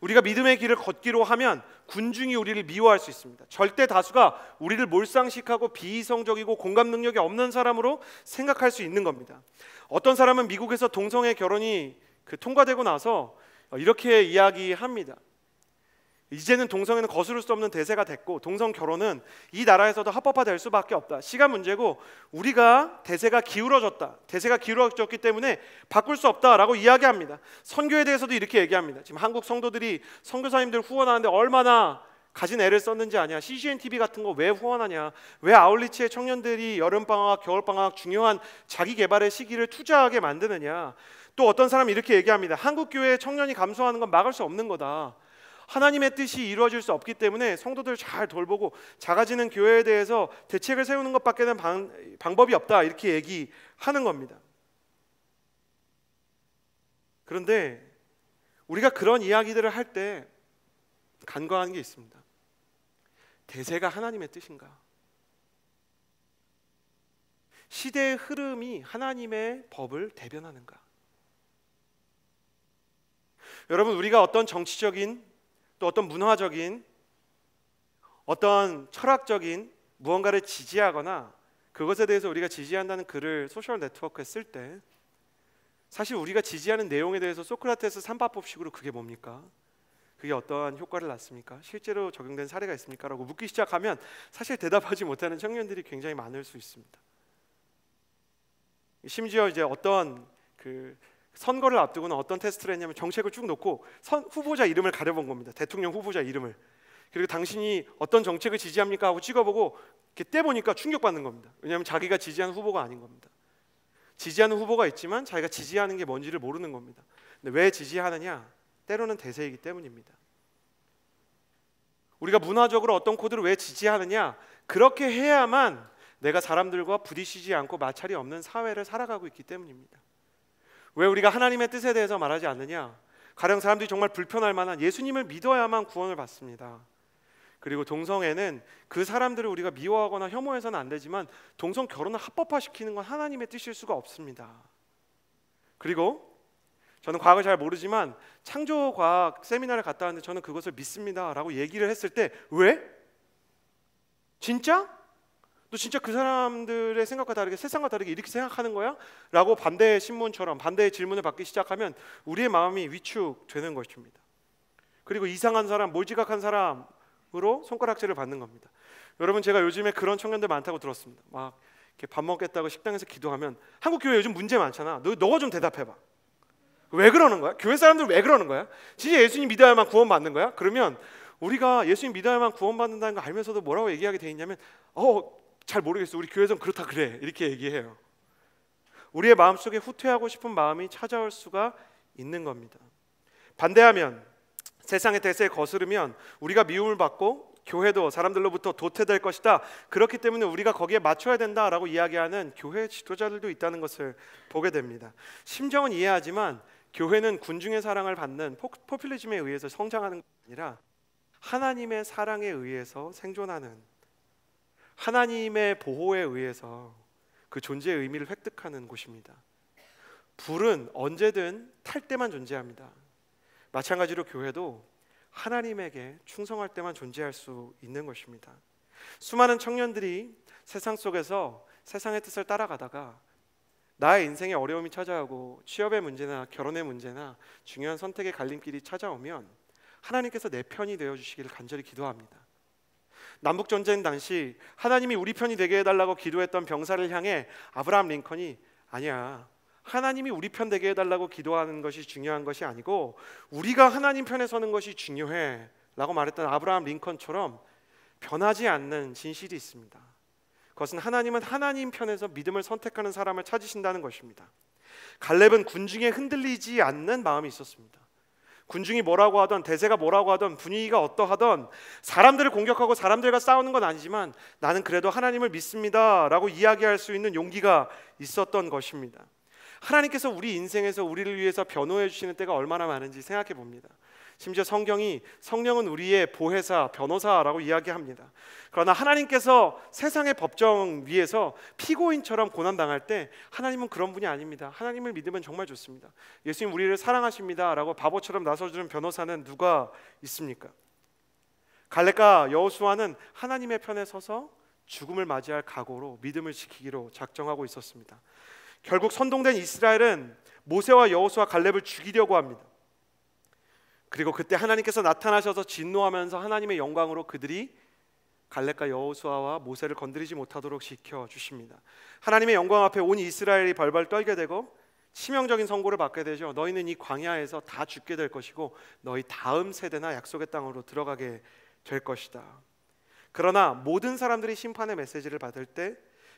우리가 믿음의 길을 걷기로 하면 군중이 우리를 미워할 수 있습니다. 절대 다수가 우리를 몰상식하고 비이성적이고 공감 능력이 없는 사람으로 생각할 수 있는 겁니다. 어떤 사람은 미국에서 동성애 결혼이 통과되고 나서 이렇게 이야기합니다. 이제는 동성애는 거스를 수 없는 대세가 됐고 동성 결혼은 이 나라에서도 합법화될 수밖에 없다. 시간 문제고 우리가 대세가 기울어졌다. 대세가 기울어졌기 때문에 바꿀 수 없다라고 이야기합니다. 선교에 대해서도 이렇게 얘기합니다. 지금 한국 성도들이 선교사님들 후원하는데 얼마나 가진 애를 썼는지 아냐? CGN TV 같은 거 왜 후원하냐? 왜 아울리치의 청년들이 여름방학, 겨울방학 중요한 자기 개발의 시기를 투자하게 만드느냐? 또 어떤 사람이 이렇게 얘기합니다. 한국 교회의 청년이 감소하는 건 막을 수 없는 거다. 하나님의 뜻이 이루어질 수 없기 때문에 성도들 잘 돌보고 작아지는 교회에 대해서 대책을 세우는 것밖에는 방법이 없다 이렇게 얘기하는 겁니다. 그런데 우리가 그런 이야기들을 할 때 간과하는 게 있습니다. 대세가 하나님의 뜻인가? 시대의 흐름이 하나님의 법을 대변하는가? 여러분, 우리가 어떤 정치적인 또 어떤 문화적인 어떤 철학적인 무언가를 지지하거나 그것에 대해서 우리가 지지한다는 글을 소셜 네트워크에 쓸 때 사실 우리가 지지하는 내용에 대해서 소크라테스 삼바법식으로 그게 뭡니까? 그게 어떠한 효과를 낳습니까? 실제로 적용된 사례가 있습니까? 라고 묻기 시작하면 사실 대답하지 못하는 청년들이 굉장히 많을 수 있습니다. 심지어 이제 어떤 선거를 앞두고는 어떤 테스트를 했냐면 정책을 쭉 놓고 후보자 이름을 가려본 겁니다. 대통령 후보자 이름을. 그리고 당신이 어떤 정책을 지지합니까? 하고 찍어보고 이렇게 떼보니까 충격받는 겁니다. 왜냐하면 자기가 지지하는 후보가 아닌 겁니다. 지지하는 후보가 있지만 자기가 지지하는 게 뭔지를 모르는 겁니다. 근데 왜 지지하느냐? 때로는 대세이기 때문입니다. 우리가 문화적으로 어떤 코드를 왜 지지하느냐? 그렇게 해야만 내가 사람들과 부딪히지 않고 마찰이 없는 사회를 살아가고 있기 때문입니다. 왜 우리가 하나님의 뜻에 대해서 말하지 않느냐? 가령 사람들이 정말 불편할 만한 예수님을 믿어야만 구원을 받습니다. 그리고 동성애는 그 사람들을 우리가 미워하거나 혐오해서는 안 되지만 동성 결혼을 합법화시키는 건 하나님의 뜻일 수가 없습니다. 그리고 저는 과학을 잘 모르지만 창조과학 세미나를 갔다 왔는데 저는 그것을 믿습니다 라고 얘기를 했을 때 왜? 진짜? 너 진짜 그 사람들의 생각과 다르게 세상과 다르게 이렇게 생각하는 거야? 라고 반대의 신문처럼 반대의 질문을 받기 시작하면 우리의 마음이 위축되는 것입니다. 그리고 이상한 사람, 몰지각한 사람으로 손가락질을 받는 겁니다. 여러분, 제가 요즘에 그런 청년들 많다고 들었습니다. 막 이렇게 밥 먹겠다고 식당에서 기도하면 한국 교회 요즘 문제 많잖아. 너가 좀 대답해봐. 왜 그러는 거야? 교회 사람들 왜 그러는 거야? 진짜 예수님 믿어야만 구원받는 거야? 그러면 우리가 예수님 믿어야만 구원받는다는 거 알면서도 뭐라고 얘기하게 돼 있냐면 잘 모르겠어. 우리 교회에서는 그렇다 그래. 이렇게 얘기해요. 우리의 마음속에 후퇴하고 싶은 마음이 찾아올 수가 있는 겁니다. 반대하면 세상의 대세에 거스르면 우리가 미움을 받고 교회도 사람들로부터 도태될 것이다. 그렇기 때문에 우리가 거기에 맞춰야 된다라고 이야기하는 교회 지도자들도 있다는 것을 보게 됩니다. 심정은 이해하지만 교회는 군중의 사랑을 받는 포퓰리즘에 의해서 성장하는 것이 아니라 하나님의 사랑에 의해서 생존하는, 하나님의 보호에 의해서 그 존재의 의미를 획득하는 곳입니다. 불은 언제든 탈 때만 존재합니다. 마찬가지로 교회도 하나님에게 충성할 때만 존재할 수 있는 것입니다. 수많은 청년들이 세상 속에서 세상의 뜻을 따라가다가 나의 인생에 어려움이 찾아오고 취업의 문제나 결혼의 문제나 중요한 선택의 갈림길이 찾아오면 하나님께서 내 편이 되어주시기를 간절히 기도합니다. 남북전쟁 당시 하나님이 우리 편이 되게 해달라고 기도했던 병사를 향해 아브라함 링컨이 아니야, 하나님이 우리 편 되게 해달라고 기도하는 것이 중요한 것이 아니고 우리가 하나님 편에 서는 것이 중요해 라고 말했던 아브라함 링컨처럼 변하지 않는 진실이 있습니다. 그것은 하나님은 하나님 편에서 믿음을 선택하는 사람을 찾으신다는 것입니다. 갈렙은 군중에 흔들리지 않는 마음이 있었습니다. 군중이 뭐라고 하던, 대세가 뭐라고 하던, 분위기가 어떠하던, 사람들을 공격하고 사람들과 싸우는 건 아니지만 나는 그래도 하나님을 믿습니다 라고 이야기할 수 있는 용기가 있었던 것입니다. 하나님께서 우리 인생에서 우리를 위해서 변호해 주시는 때가 얼마나 많은지 생각해 봅니다. 심지어 성경이 성령은 우리의 보혜사, 변호사라고 이야기합니다. 그러나 하나님께서 세상의 법정 위에서 피고인처럼 고난당할 때 하나님은 그런 분이 아닙니다. 하나님을 믿으면 정말 좋습니다. 예수님 우리를 사랑하십니다 라고 바보처럼 나서주는 변호사는 누가 있습니까? 갈렙과 여호수아는 하나님의 편에 서서 죽음을 맞이할 각오로 믿음을 지키기로 작정하고 있었습니다. 결국 선동된 이스라엘은 모세와 여호수아, 갈렙을 죽이려고 합니다. 그리고 그때 하나님께서 나타나셔서 진노하면서 하나님의 영광으로 그들이 갈렙과 여호수아와 모세를 건드리지 못하도록 지켜주십니다. 하나님의 영광 앞에 온 이스라엘이 벌벌 떨게 되고 치명적인 선고를 받게 되죠. 너희는 이 광야에서 다 죽게 될 것이고 너희 다음 세대나 약속의 땅으로 들어가게 될 것이다. 그러나 모든 사람들이 심판의 메시지를 받을 때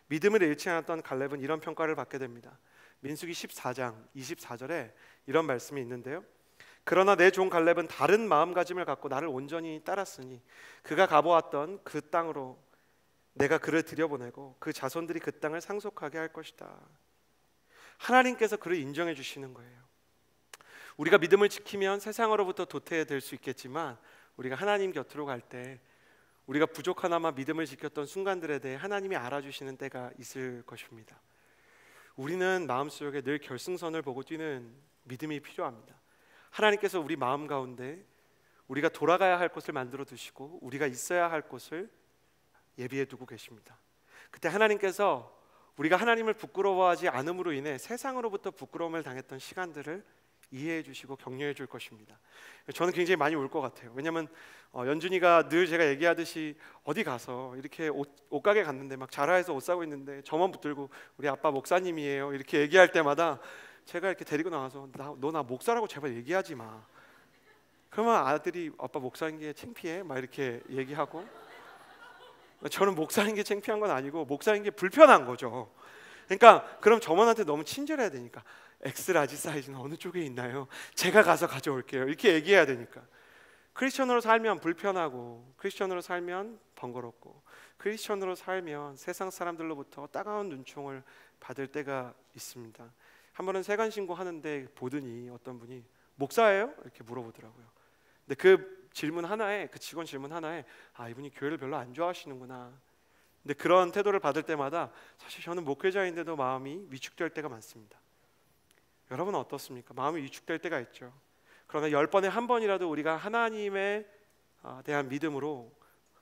믿음을 잃지 않았던 갈렙은 이런 평가를 받게 됩니다. 민수기 14장 24절에 이런 말씀이 있는데요. 그러나 내 종 갈렙은 다른 마음가짐을 갖고 나를 온전히 따랐으니 그가 가보았던 그 땅으로 내가 그를 들여보내고 그 자손들이 그 땅을 상속하게 할 것이다. 하나님께서 그를 인정해 주시는 거예요. 우리가 믿음을 지키면 세상으로부터 도태될 수 있겠지만 우리가 하나님 곁으로 갈 때 우리가 부족하나마 믿음을 지켰던 순간들에 대해 하나님이 알아주시는 때가 있을 것입니다. 우리는 마음속에 늘 결승선을 보고 뛰는 믿음이 필요합니다. 하나님께서 우리 마음 가운데 우리가 돌아가야 할 곳을 만들어 두시고 우리가 있어야 할 곳을 예비해 두고 계십니다. 그때 하나님께서 우리가 하나님을 부끄러워하지 않음으로 인해 세상으로부터 부끄러움을 당했던 시간들을 이해해 주시고 격려해 줄 것입니다. 저는 굉장히 많이 울 것 같아요. 왜냐하면 연준이가 늘 제가 얘기하듯이 어디 가서 이렇게 옷가게 갔는데 막 자라에서 옷 사고 있는데 저만 붙들고 우리 아빠 목사님이에요 이렇게 얘기할 때마다 제가 이렇게 데리고 나와서 너 나 목사라고 제발 얘기하지 마. 그러면 아들이 아빠 목사인 게 창피해 막 이렇게 얘기하고, 저는 목사인 게 창피한 건 아니고 목사인 게 불편한 거죠. 그러니까 그럼 저만한테 너무 친절해야 되니까 엑스라지 사이즈는 어느 쪽에 있나요? 제가 가서 가져올게요 이렇게 얘기해야 되니까. 크리스천으로 살면 불편하고 크리스천으로 살면 번거롭고 크리스천으로 살면 세상 사람들로부터 따가운 눈총을 받을 때가 있습니다. 한 번은 세관 신고하는데 보더니 어떤 분이 목사예요? 이렇게 물어보더라고요. 근데 그 직원 질문 하나에 이분이 교회를 별로 안 좋아하시는구나. 근데 그런 태도를 받을 때마다 사실 저는 목회자인데도 마음이 위축될 때가 많습니다. 여러분은 어떻습니까? 마음이 위축될 때가 있죠. 그러나 10번에 한 번이라도 우리가 하나님에 대한 믿음으로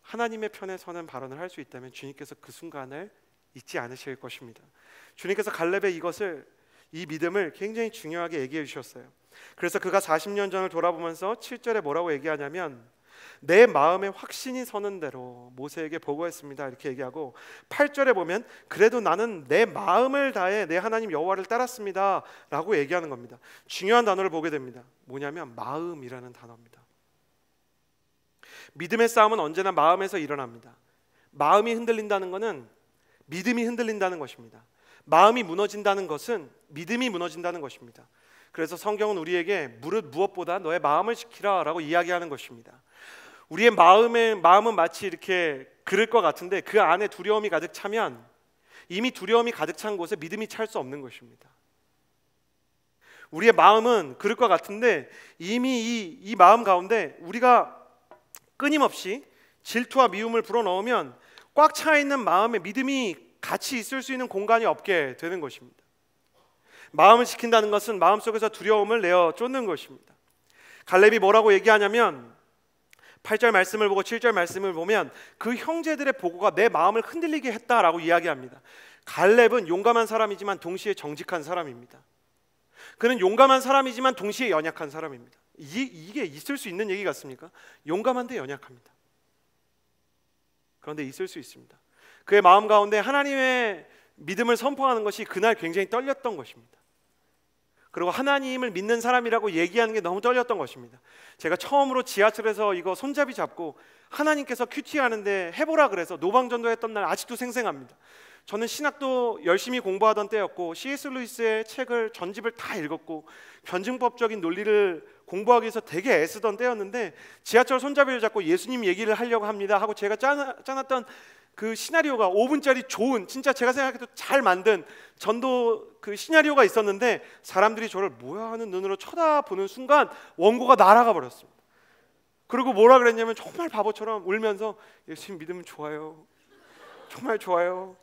하나님의 편에 서는 발언을 할 수 있다면 주님께서 그 순간을 잊지 않으실 것입니다. 주님께서 갈렙의 이 믿음을 굉장히 중요하게 얘기해 주셨어요. 그래서 그가 40년 전을 돌아보면서 7절에 뭐라고 얘기하냐면 내 마음에 확신이 서는 대로 모세에게 보고했습니다 이렇게 얘기하고 8절에 보면 그래도 나는 내 마음을 다해 내 하나님 여호와를 따랐습니다 라고 얘기하는 겁니다. 중요한 단어를 보게 됩니다. 뭐냐면 마음이라는 단어입니다. 믿음의 싸움은 언제나 마음에서 일어납니다. 마음이 흔들린다는 것은 믿음이 흔들린다는 것입니다. 마음이 무너진다는 것은 믿음이 무너진다는 것입니다. 그래서 성경은 우리에게 무엇보다 너의 마음을 지키라 라고 이야기하는 것입니다. 우리의 마음은 마치 이렇게 그릇과 같은데 그 안에 두려움이 가득 차면 이미 두려움이 가득 찬 곳에 믿음이 찰 수 없는 것입니다. 우리의 마음은 그릇과 같은데 이미 이 마음 가운데 우리가 끊임없이 질투와 미움을 불어넣으면 꽉 차 있는 마음에 믿음이 같이 있을 수 있는 공간이 없게 되는 것입니다. 마음을 지킨다는 것은 마음속에서 두려움을 내어 쫓는 것입니다. 갈렙이 뭐라고 얘기하냐면 8절 말씀을 보고 7절 말씀을 보면 그 형제들의 보고가 내 마음을 흔들리게 했다라고 이야기합니다. 갈렙은 용감한 사람이지만 동시에 정직한 사람입니다. 그는 용감한 사람이지만 동시에 연약한 사람입니다. 이게 있을 수 있는 얘기 같습니까? 용감한데 연약합니다. 그런데 있을 수 있습니다. 그의 마음 가운데 하나님의 믿음을 선포하는 것이 그날 굉장히 떨렸던 것입니다. 그리고 하나님을 믿는 사람이라고 얘기하는 게 너무 떨렸던 것입니다. 제가 처음으로 지하철에서 이거 손잡이 잡고 하나님께서 큐티하는데 해보라 그래서 노방전도 했던 날 아직도 생생합니다. 저는 신학도 열심히 공부하던 때였고 C.S. 루이스의 책을 전집을 다 읽었고 변증법적인 논리를 공부하기 위해서 되게 애쓰던 때였는데 지하철 손잡이를 잡고 예수님 얘기를 하려고 합니다 하고 제가 짜놨던 그 시나리오가 5분짜리 좋은 진짜 제가 생각해도 잘 만든 전도 그 시나리오가 있었는데 사람들이 저를 뭐야 하는 눈으로 쳐다보는 순간 원고가 날아가 버렸습니다. 그리고 뭐라 그랬냐면 정말 바보처럼 울면서 예수님 믿으면 좋아요. 정말 좋아요.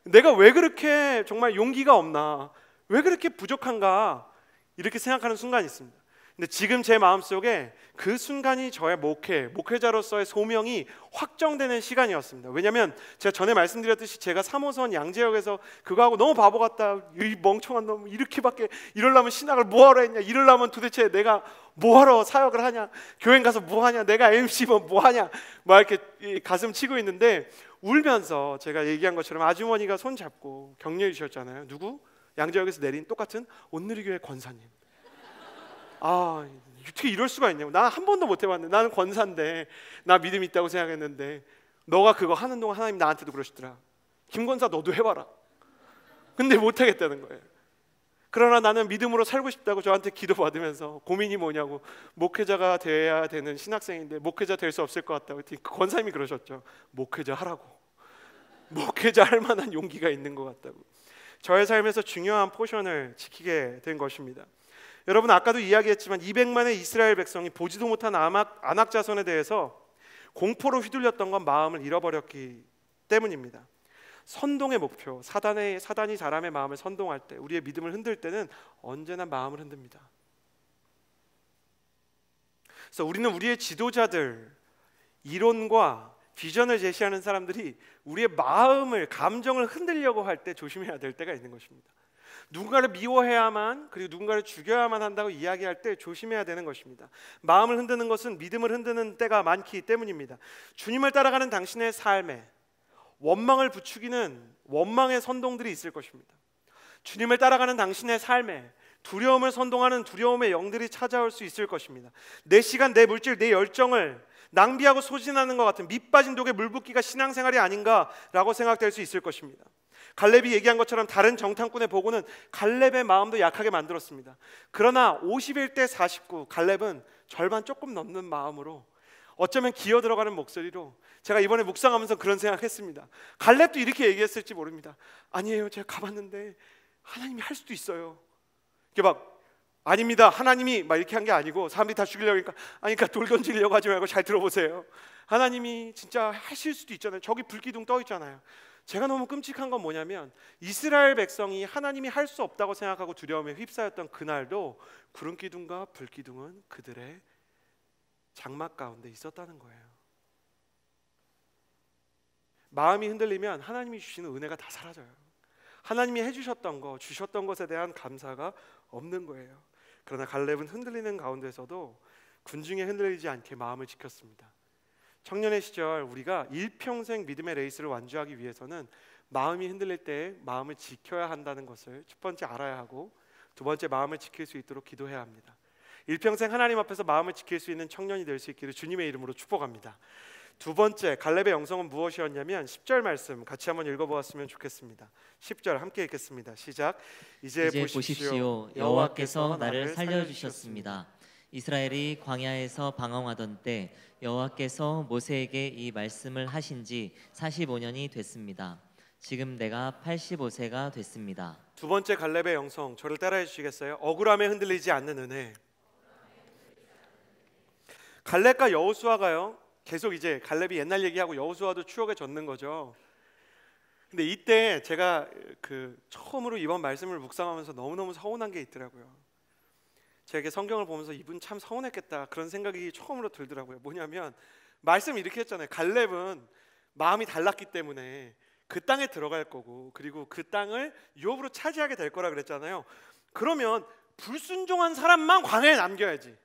내가 왜 그렇게 정말 용기가 없나, 왜 그렇게 부족한가 이렇게 생각하는 순간이 있습니다. 근데 지금 제 마음속에 그 순간이 저의 목회자로서의 소명이 확정되는 시간이었습니다. 왜냐하면 제가 전에 말씀드렸듯이 제가 3호선 양재역에서 그거 하고 너무 바보 같다, 이 멍청한 놈 이렇게밖에 이러려면 신학을 뭐하러 했냐, 이러려면 도대체 내가 뭐하러 사역을 하냐, 교회 가서 뭐하냐, 내가 MC면 뭐하냐 막 이렇게 가슴 치고 있는데 울면서 제가 얘기한 것처럼 아주머니가 손 잡고 격려해 주셨잖아요. 누구? 양재역에서 내린 똑같은 온누리교회 권사님. 어떻게 이럴 수가 있냐고. 나 한 번도 못 해봤는데, 나는 권사인데 나 믿음 있다고 생각했는데 너가 그거 하는 동안 하나님 나한테도 그러시더라. 김권사 너도 해봐라. 근데 못 하겠다는 거예요. 그러나 나는 믿음으로 살고 싶다고 저한테 기도받으면서 고민이 뭐냐고, 목회자가 돼야 되는 신학생인데 목회자 될 수 없을 것 같다고 했더니 그 권사님이 그러셨죠. 목회자 하라고. 목회자 할 만한 용기가 있는 것 같다고. 저의 삶에서 중요한 포션을 지키게 된 것입니다. 여러분, 아까도 이야기했지만 200만의 이스라엘 백성이 보지도 못한 아낙 자손에 대해서 공포로 휘둘렸던 건 마음을 잃어버렸기 때문입니다. 선동의 목표, 사단이 사람의 마음을 선동할 때, 우리의 믿음을 흔들 때는 언제나 마음을 흔듭니다. 그래서 우리는 우리의 지도자들, 이론과 비전을 제시하는 사람들이 우리의 마음을, 감정을 흔들려고 할 때 조심해야 될 때가 있는 것입니다. 누군가를 미워해야만, 그리고 누군가를 죽여야만 한다고 이야기할 때 조심해야 되는 것입니다. 마음을 흔드는 것은 믿음을 흔드는 때가 많기 때문입니다. 주님을 따라가는 당신의 삶에 원망을 부추기는 원망의 선동들이 있을 것입니다. 주님을 따라가는 당신의 삶에 두려움을 선동하는 두려움의 영들이 찾아올 수 있을 것입니다. 내 시간, 내 물질, 내 열정을 낭비하고 소진하는 것 같은 밑빠진 독에 물 붓기가 신앙생활이 아닌가라고 생각될 수 있을 것입니다. 갈렙이 얘기한 것처럼 다른 정탐꾼의 보고는 갈렙의 마음도 약하게 만들었습니다. 그러나 51대 49, 갈렙은 절반 조금 넘는 마음으로, 어쩌면 기어 들어가는 목소리로, 제가 이번에 묵상하면서 그런 생각했습니다. 갈렙도 이렇게 얘기했을지 모릅니다. 아니에요, 제가 가봤는데 하나님이 할 수도 있어요. 이게 막 아닙니다, 하나님이 막 이렇게 한 게 아니고, 사람들이 다 죽이려고 하니까 아니, 그러니까 돌 던지려고 하지 말고 잘 들어보세요. 하나님이 진짜 하실 수도 있잖아요. 저기 불기둥 떠 있잖아요. 제가 너무 끔찍한 건 뭐냐면, 이스라엘 백성이 하나님이 할 수 없다고 생각하고 두려움에 휩싸였던 그날도 구름 기둥과 불 기둥은 그들의 장막 가운데 있었다는 거예요. 마음이 흔들리면 하나님이 주시는 은혜가 다 사라져요. 하나님이 해주셨던 거, 주셨던 것에 대한 감사가 없는 거예요. 그러나 갈렙은 흔들리는 가운데서도 군중에 흔들리지 않게 마음을 지켰습니다. 청년의 시절 우리가 일평생 믿음의 레이스를 완주하기 위해서는 마음이 흔들릴 때 마음을 지켜야 한다는 것을 첫 번째 알아야 하고, 두 번째 마음을 지킬 수 있도록 기도해야 합니다. 일평생 하나님 앞에서 마음을 지킬 수 있는 청년이 될 수 있기를 주님의 이름으로 축복합니다. 두 번째, 갈렙의 영성은 무엇이었냐면 10절 말씀 같이 한번 읽어보았으면 좋겠습니다. 10절 함께 읽겠습니다. 시작. 이제 보십시오. 여호와께서 나를 살려주셨습니다. 이스라엘이 광야에서 방황하던 때 여호와께서 모세에게 이 말씀을 하신 지 45년이 됐습니다. 지금 내가 85세가 됐습니다. 두 번째 갈렙의 영성, 저를 따라해 주시겠어요? 억울함에 흔들리지 않는 은혜. 갈렙과 여호수아가요, 계속 이제 갈렙이 옛날 얘기하고 여호수아도 추억에 젖는 거죠. 근데 이때 제가 처음으로 이번 말씀을 묵상하면서 너무너무 서운한 게 있더라고요. 제가 성경을 보면서 이분 참 서운했겠다 그런 생각이 처음으로 들더라고요. 뭐냐면 말씀 이렇게 했잖아요. 갈렙은 마음이 달랐기 때문에 그 땅에 들어갈 거고, 그리고 그 땅을 유업으로 차지하게 될 거라 그랬잖아요. 그러면 불순종한 사람만 광야에 남겨야지.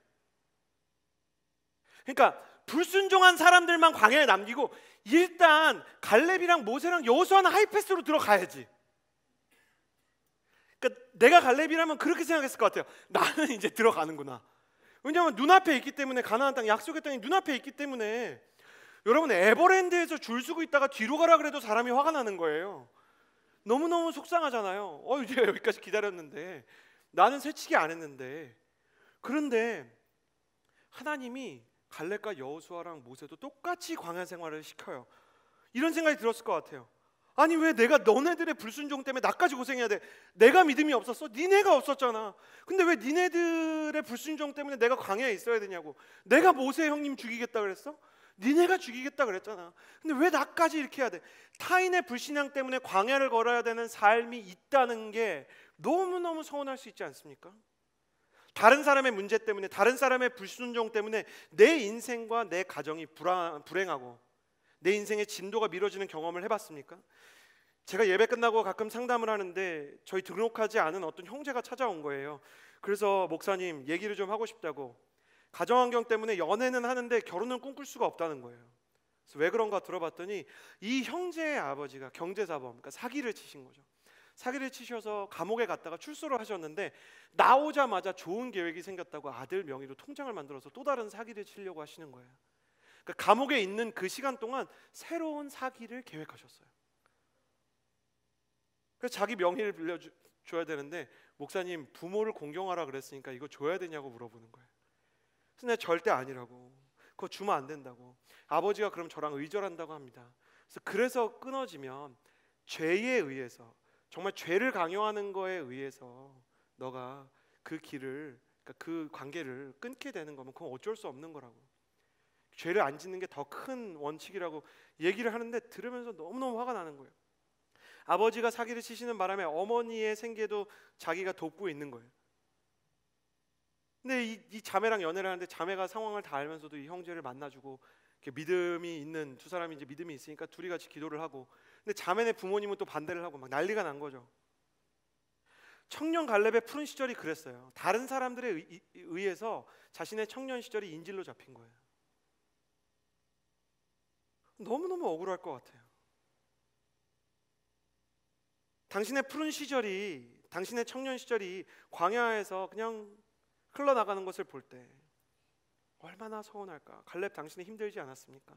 그러니까 불순종한 사람들만 광야에 남기고 일단 갈렙이랑 모세랑 여호수아는 하이패스로 들어가야지. 그러니까 내가 갈렙이라면 그렇게 생각했을 것 같아요. 나는 이제 들어가는구나. 왜냐하면 눈앞에 있기 때문에, 가나안 땅, 약속의 땅이 눈앞에 있기 때문에. 여러분, 에버랜드에서 줄 서고 있다가 뒤로 가라 그래도 사람이 화가 나는 거예요. 너무너무 속상하잖아요. 이제 여기까지 기다렸는데, 나는 새치기 안 했는데. 그런데 하나님이 갈렙과 여호수아랑 모세도 똑같이 광야 생활을 시켜요. 이런 생각이 들었을 것 같아요. 아니, 왜 내가 너네들의 불순종 때문에 나까지 고생해야 돼? 내가 믿음이 없었어? 니네가 없었잖아. 근데 왜 니네들의 불순종 때문에 내가 광야에 있어야 되냐고. 내가 모세 형님 죽이겠다 그랬어? 니네가 죽이겠다 그랬잖아. 근데 왜 나까지 이렇게 해야 돼? 타인의 불신앙 때문에 광야를 걸어야 되는 삶이 있다는 게 너무너무 서운할 수 있지 않습니까? 다른 사람의 문제 때문에, 다른 사람의 불순종 때문에 내 인생과 내 가정이 불행하고 내 인생의 진도가 미뤄지는 경험을 해봤습니까? 제가 예배 끝나고 가끔 상담을 하는데 저희 등록하지 않은 어떤 형제가 찾아온 거예요. 그래서 목사님, 얘기를 좀 하고 싶다고. 가정환경 때문에 연애는 하는데 결혼은 꿈꿀 수가 없다는 거예요. 그래서 왜 그런가 들어봤더니 이 형제의 아버지가 경제사범, 그러니까 사기를 치신 거죠. 사기를 치셔서 감옥에 갔다가 출소를 하셨는데 나오자마자 좋은 계획이 생겼다고 아들 명의로 통장을 만들어서 또 다른 사기를 치려고 하시는 거예요. 그러니까 감옥에 있는 그 시간 동안 새로운 사기를 계획하셨어요. 그래서 자기 명의를 빌려줘야 되는데, 목사님, 부모를 공경하라 그랬으니까 이거 줘야 되냐고 물어보는 거예요. 그래서 내가 절대 아니라고, 그거 주면 안 된다고. 아버지가 그럼 저랑 의절한다고 합니다. 그래서 끊어지면 죄에 의해서, 정말 죄를 강요하는 거에 의해서 너가 그 길을, 그러니까 그 관계를 끊게 되는 거면 그건 어쩔 수 없는 거라고. 죄를 안 짓는 게 더 큰 원칙이라고 얘기를 하는데 들으면서 너무너무 화가 나는 거예요. 아버지가 사기를 치시는 바람에 어머니의 생계도 자기가 돕고 있는 거예요. 근데 이 자매랑 연애를 하는데 자매가 상황을 다 알면서도 이 형제를 만나주고, 믿음이 있는 두 사람이 이제 믿음이 있으니까 둘이 같이 기도를 하고, 근데 자매네 부모님은 또 반대를 하고 막 난리가 난 거죠. 청년 갈렙의 푸른 시절이 그랬어요. 다른 사람들에 의해서 자신의 청년 시절이 인질로 잡힌 거예요. 너무너무 억울할 것 같아요. 당신의 푸른 시절이, 당신의 청년 시절이 광야에서 그냥 흘러나가는 것을 볼 때 얼마나 서운할까. 갈렙, 당신이 힘들지 않았습니까?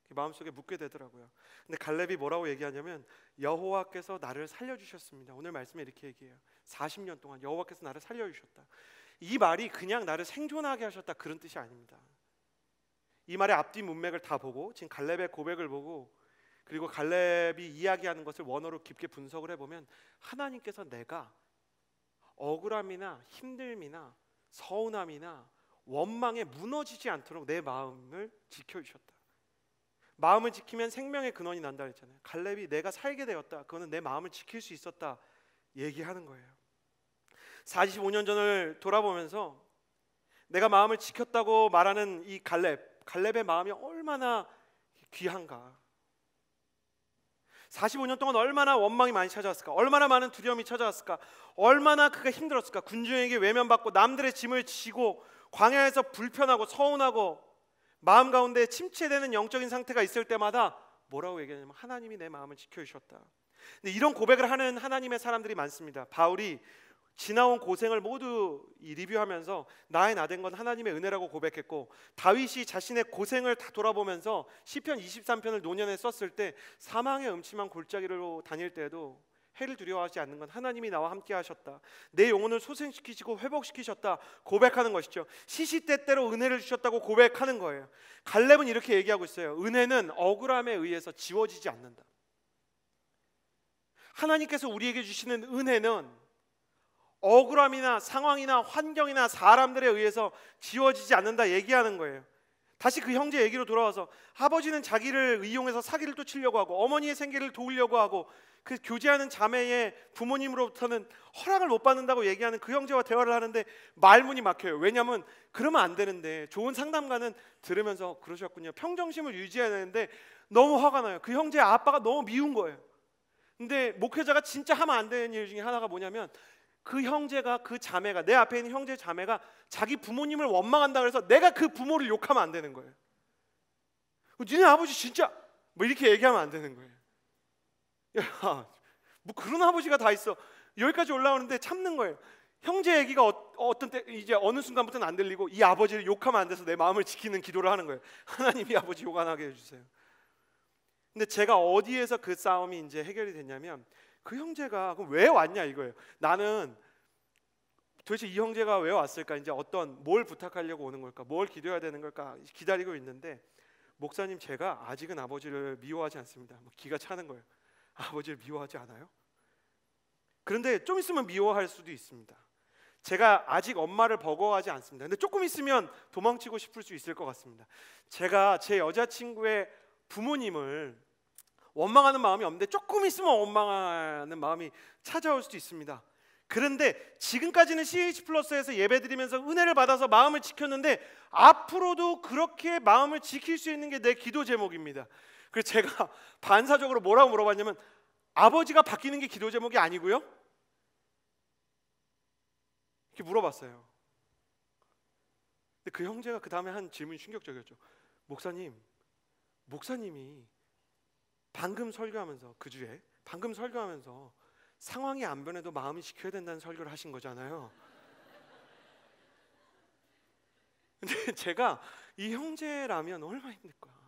마음속에 묻게 되더라고요. 근데 갈렙이 뭐라고 얘기하냐면 여호와께서 나를 살려주셨습니다. 오늘 말씀에 이렇게 얘기해요. 40년 동안 여호와께서 나를 살려주셨다. 이 말이 그냥 나를 생존하게 하셨다 그런 뜻이 아닙니다. 이 말의 앞뒤 문맥을 다 보고, 지금 갈렙의 고백을 보고, 그리고 갈렙이 이야기하는 것을 원어로 깊게 분석을 해보면 하나님께서 내가 억울함이나 힘듦이나 서운함이나 원망에 무너지지 않도록 내 마음을 지켜주셨다. 마음을 지키면 생명의 근원이 난다 그랬잖아요. 갈렙이 내가 살게 되었다, 그거는 내 마음을 지킬 수 있었다 얘기하는 거예요. 45년 전을 돌아보면서 내가 마음을 지켰다고 말하는 이 갈렙의 마음이 얼마나 귀한가. 45년 동안 얼마나 원망이 많이 찾아왔을까, 얼마나 많은 두려움이 찾아왔을까, 얼마나 그가 힘들었을까. 군중에게 외면받고 남들의 짐을 지고 광야에서 불편하고 서운하고 마음 가운데 침체되는 영적인 상태가 있을 때마다 뭐라고 얘기하냐면 하나님이 내 마음을 지켜주셨다. 근데 이런 고백을 하는 하나님의 사람들이 많습니다. 바울이 지나온 고생을 모두 리뷰하면서 나의 나된 건 하나님의 은혜라고 고백했고, 다윗이 자신의 고생을 다 돌아보면서 시편 23편을 노년에 썼을 때 사망의 음침한 골짜기로 다닐 때에도 해를 두려워하지 않는 건 하나님이 나와 함께 하셨다, 내 영혼을 소생시키시고 회복시키셨다 고백하는 것이죠. 시시때때로 은혜를 주셨다고 고백하는 거예요. 갈렙은 이렇게 얘기하고 있어요. 은혜는 억울함에 의해서 지워지지 않는다. 하나님께서 우리에게 주시는 은혜는 억울함이나 상황이나 환경이나 사람들에 의해서 지워지지 않는다 얘기하는 거예요. 다시 그 형제 얘기로 돌아와서 아버지는 자기를 이용해서 사기를 또 치려고 하고 어머니의 생계를 도우려고 하고 그 교제하는 자매의 부모님으로부터는 허락을 못 받는다고 얘기하는 그 형제와 대화를 하는데 말문이 막혀요. 왜냐하면 그러면 안 되는데, 좋은 상담가는 들으면서 그러셨군요, 평정심을 유지해야 되는데 너무 화가 나요. 그 형제의 아빠가 너무 미운 거예요. 근데 목회자가 진짜 하면 안 되는 일 중에 하나가 뭐냐면, 그 형제가, 그 자매가, 내 앞에 있는 형제 자매가 자기 부모님을 원망한다 그래서 내가 그 부모를 욕하면 안 되는 거예요. 니네 아버지 진짜 뭐 이렇게 얘기하면 안 되는 거예요. 야, 뭐 그런 아버지가 다 있어. 여기까지 올라오는데 참는 거예요. 형제 얘기가 어떤 때 이제 어느 순간부터는 안 들리고 이 아버지를 욕하면 안 돼서 내 마음을 지키는 기도를 하는 거예요. 하나님 이 아버지 욕 안 하게 해주세요. 근데 제가 어디에서 그 싸움이 이제 해결이 됐냐면, 그 형제가 그럼 왜 왔냐 이거예요. 나는 도대체 이 형제가 왜 왔을까, 이제 어떤 뭘 부탁하려고 오는 걸까, 뭘 기도해야 되는 걸까 기다리고 있는데, 목사님 제가 아직은 아버지를 미워하지 않습니다. 기가 차는 거예요. 아버지를 미워하지 않아요? 그런데 좀 있으면 미워할 수도 있습니다. 제가 아직 엄마를 버거워하지 않습니다. 근데 조금 있으면 도망치고 싶을 수 있을 것 같습니다. 제가 제 여자친구의 부모님을 원망하는 마음이 없는데 조금 있으면 원망하는 마음이 찾아올 수도 있습니다. 그런데 지금까지는 CH+에서 예배드리면서 은혜를 받아서 마음을 지켰는데 앞으로도 그렇게 마음을 지킬 수 있는 게 내 기도 제목입니다. 그래서 제가 반사적으로 뭐라고 물어봤냐면, 아버지가 바뀌는 게 기도 제목이 아니고요? 이렇게 물어봤어요. 근데 그 형제가 그 다음에 한 질문이 충격적이었죠. 목사님이 방금 설교하면서, 그 주에 방금 설교하면서 상황이 안 변해도 마음이 지켜야 된다는 설교를 하신 거잖아요. 근데 제가 이 형제라면 얼마나 힘들까,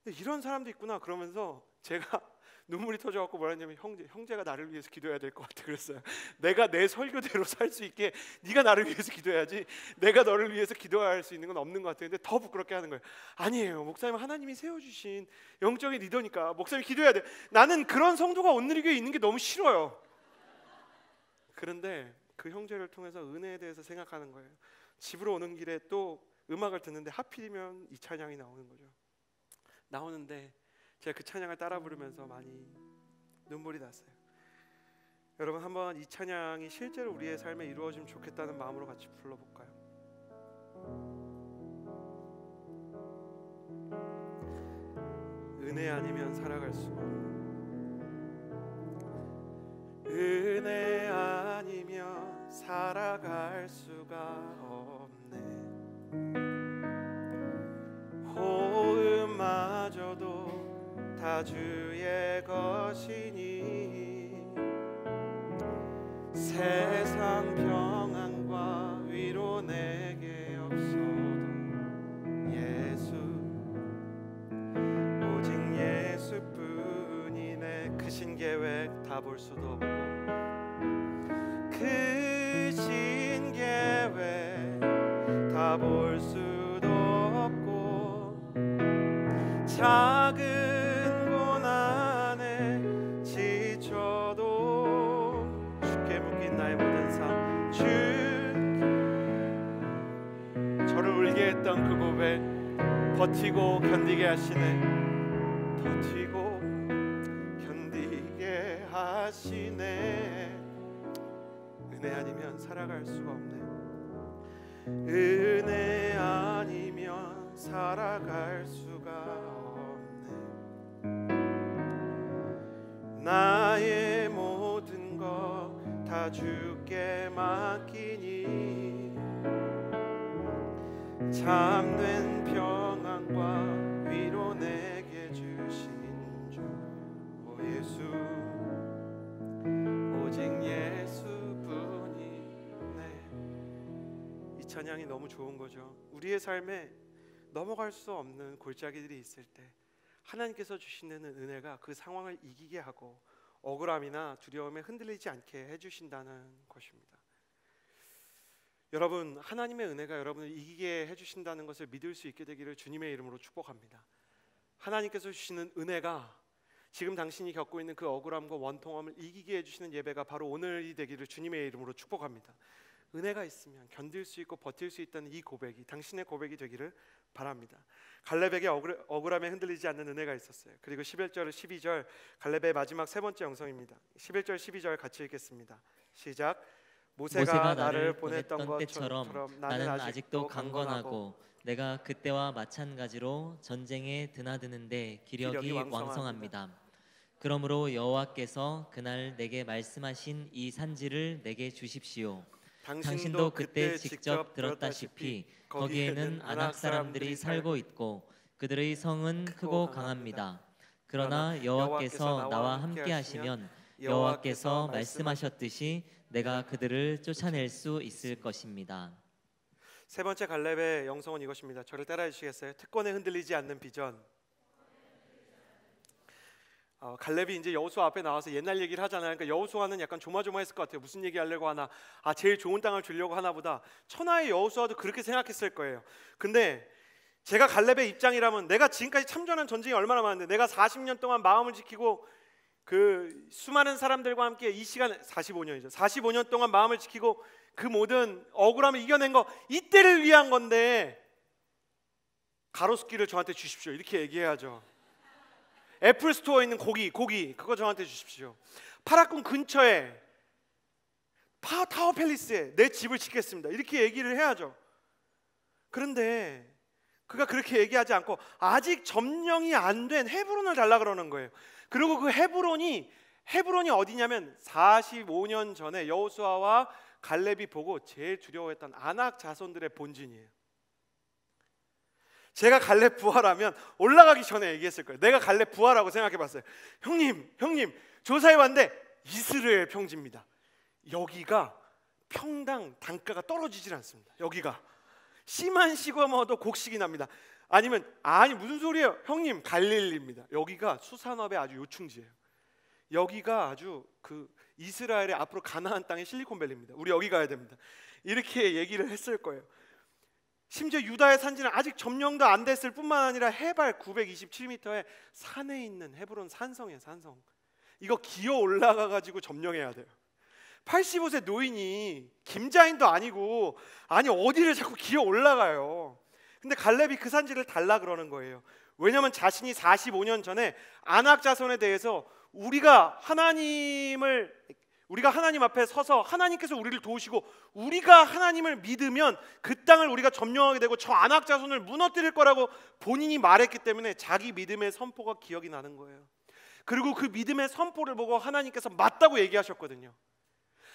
이런 사람도 있구나 그러면서 제가 눈물이 터져갖고 뭐라 했냐면, 형제가 나를 위해서 기도해야 될 것 같아 그랬어요. 내가 내 설교대로 살 수 있게 네가 나를 위해서 기도해야지, 내가 너를 위해서 기도할 수 있는 건 없는 것 같아요. 근데 더 부끄럽게 하는 거예요. 아니에요, 목사님 하나님이 세워주신 영적인 리더니까 목사님이 기도해야 돼. 나는 그런 성도가 온누리교회에 있는 게 너무 싫어요. 그런데 그 형제를 통해서 은혜에 대해서 생각하는 거예요. 집으로 오는 길에 또 음악을 듣는데 하필이면 이 찬양이 나오는 거죠. 나오는데 제가 그 찬양을 따라 부르면서 많이 눈물이 났어요. 여러분, 한번 이 찬양이 실제로 우리의 삶에 이루어지면 좋겠다는 마음으로 같이 불러볼까요? 은혜 아니면 살아갈 수가 없네. 은혜 아니면 살아갈 수가 없네. 호흡마저도 다 주의 것이니 세상 평안과 위로 내게 없어도 예수, 오직 예수뿐이네. 크신 계획 다 볼 수도 없고, 크신 계획 다 볼 수도 없고, 작은 고난에 지쳐도 주께 묶인 했던 그 고백 버티고 견디게 하시네. 버티고 견디게 하시네. 은혜 아니면 살아갈 수가 없네. 은혜 아니면 살아갈 수가 없네. 나의 모든 것 다 주께 맡기니 참된 평안과 위로 내게 주신 주 오 예수, 오직 예수뿐이네. 이 찬양이 너무 좋은 거죠. 우리의 삶에 넘어갈 수 없는 골짜기들이 있을 때 하나님께서 주시는 은혜가 그 상황을 이기게 하고 억울함이나 두려움에 흔들리지 않게 해주신다는 것입니다. 여러분, 하나님의 은혜가 여러분을 이기게 해주신다는 것을 믿을 수 있게 되기를 주님의 이름으로 축복합니다. 하나님께서 주시는 은혜가 지금 당신이 겪고 있는 그 억울함과 원통함을 이기게 해주시는 예배가 바로 오늘이 되기를 주님의 이름으로 축복합니다. 은혜가 있으면 견딜 수 있고 버틸 수 있다는 이 고백이 당신의 고백이 되기를 바랍니다. 갈렙에게 억울함에 흔들리지 않는 은혜가 있었어요. 그리고 11절 12절 갈렙의 마지막 세 번째 영성입니다. 11절 12절 같이 읽겠습니다. 시작. 모세가 나를 보냈던 것처럼 나는 아직도 강건하고 내가 그때와 마찬가지로 전쟁에 드나드는데 기력이 왕성합니다. 그러므로 여호와께서 그날 내게 말씀하신 이 산지를 내게 주십시오. 당신도 그때 직접 들었다시피 거기에는 아낙 사람들이 살고 있고 그들의 성은 크고 강합니다. 그러나 여호와께서 나와 함께 하시면 여호와께서 말씀하셨듯이 내가 그들을 쫓아낼 수 있을 것입니다. 세 번째 갈렙의 영성은 이것입니다. 저를 따라해 주시겠어요? 특권에 흔들리지 않는 비전. 갈렙이 이제 여호수아 앞에 나와서 옛날 얘기를 하잖아요. 그러니까 여호수아는 약간 조마조마했을 것 같아요. 무슨 얘기 하려고 하나? 제일 좋은 땅을 주려고 하나 보다. 천하의 여호수아도 그렇게 생각했을 거예요. 근데 제가 갈렙의 입장이라면 내가 지금까지 참전한 전쟁이 얼마나 많은데 내가 40년 동안 마음을 지키고 그 수많은 사람들과 함께 이 시간 45년이죠. 45년 동안 마음을 지키고 그 모든 억울함을 이겨낸 거 이때를 위한 건데 가로수길을 저한테 주십시오. 이렇게 얘기해야죠. 애플 스토어에 있는 고기 그거 저한테 주십시오. 파라군 근처에 타워 팰리스에 내 집을 짓겠습니다. 이렇게 얘기를 해야죠. 그런데 그가 그렇게 얘기하지 않고 아직 점령이 안 된 헤브론을 달라 그러는 거예요. 그리고 그 헤브론이 어디냐면 45년 전에 여호수아와 갈렙이 보고 제일 두려워했던 아낙 자손들의 본진이에요. 제가 갈렙 부하라면 올라가기 전에 얘기했을 거예요. 내가 갈렙 부하라고 생각해봤어요. 형님 조사해 왔는데 이스라엘 평지입니다. 여기가 평당 단가가 떨어지질 않습니다. 여기가 씨만 심어도 곡식이 납니다. 아니 무슨 소리예요? 형님 갈릴리입니다. 여기가 수산업의 아주 요충지예요. 여기가 아주 그 이스라엘의 앞으로 가나안 땅의 실리콘밸리입니다. 우리 여기 가야 됩니다. 이렇게 얘기를 했을 거예요. 심지어 유다의 산지는 아직 점령도 안 됐을 뿐만 아니라 해발 927m의 산에 있는 헤브론 산성이에요. 산성. 이거 기어 올라가 가지고 점령해야 돼요. 85세 노인이 김자인도 아니고 어디를 자꾸 기어 올라가요. 근데 갈렙이 그 산지를 달라 그러는 거예요. 왜냐하면 자신이 45년 전에 아낙 자손에 대해서 우리가 하나님 앞에 서서 하나님께서 우리를 도우시고 우리가 하나님을 믿으면 그 땅을 우리가 점령하게 되고 저 아낙 자손을 무너뜨릴 거라고 본인이 말했기 때문에 자기 믿음의 선포가 기억이 나는 거예요. 그리고 그 믿음의 선포를 보고 하나님께서 맞다고 얘기하셨거든요.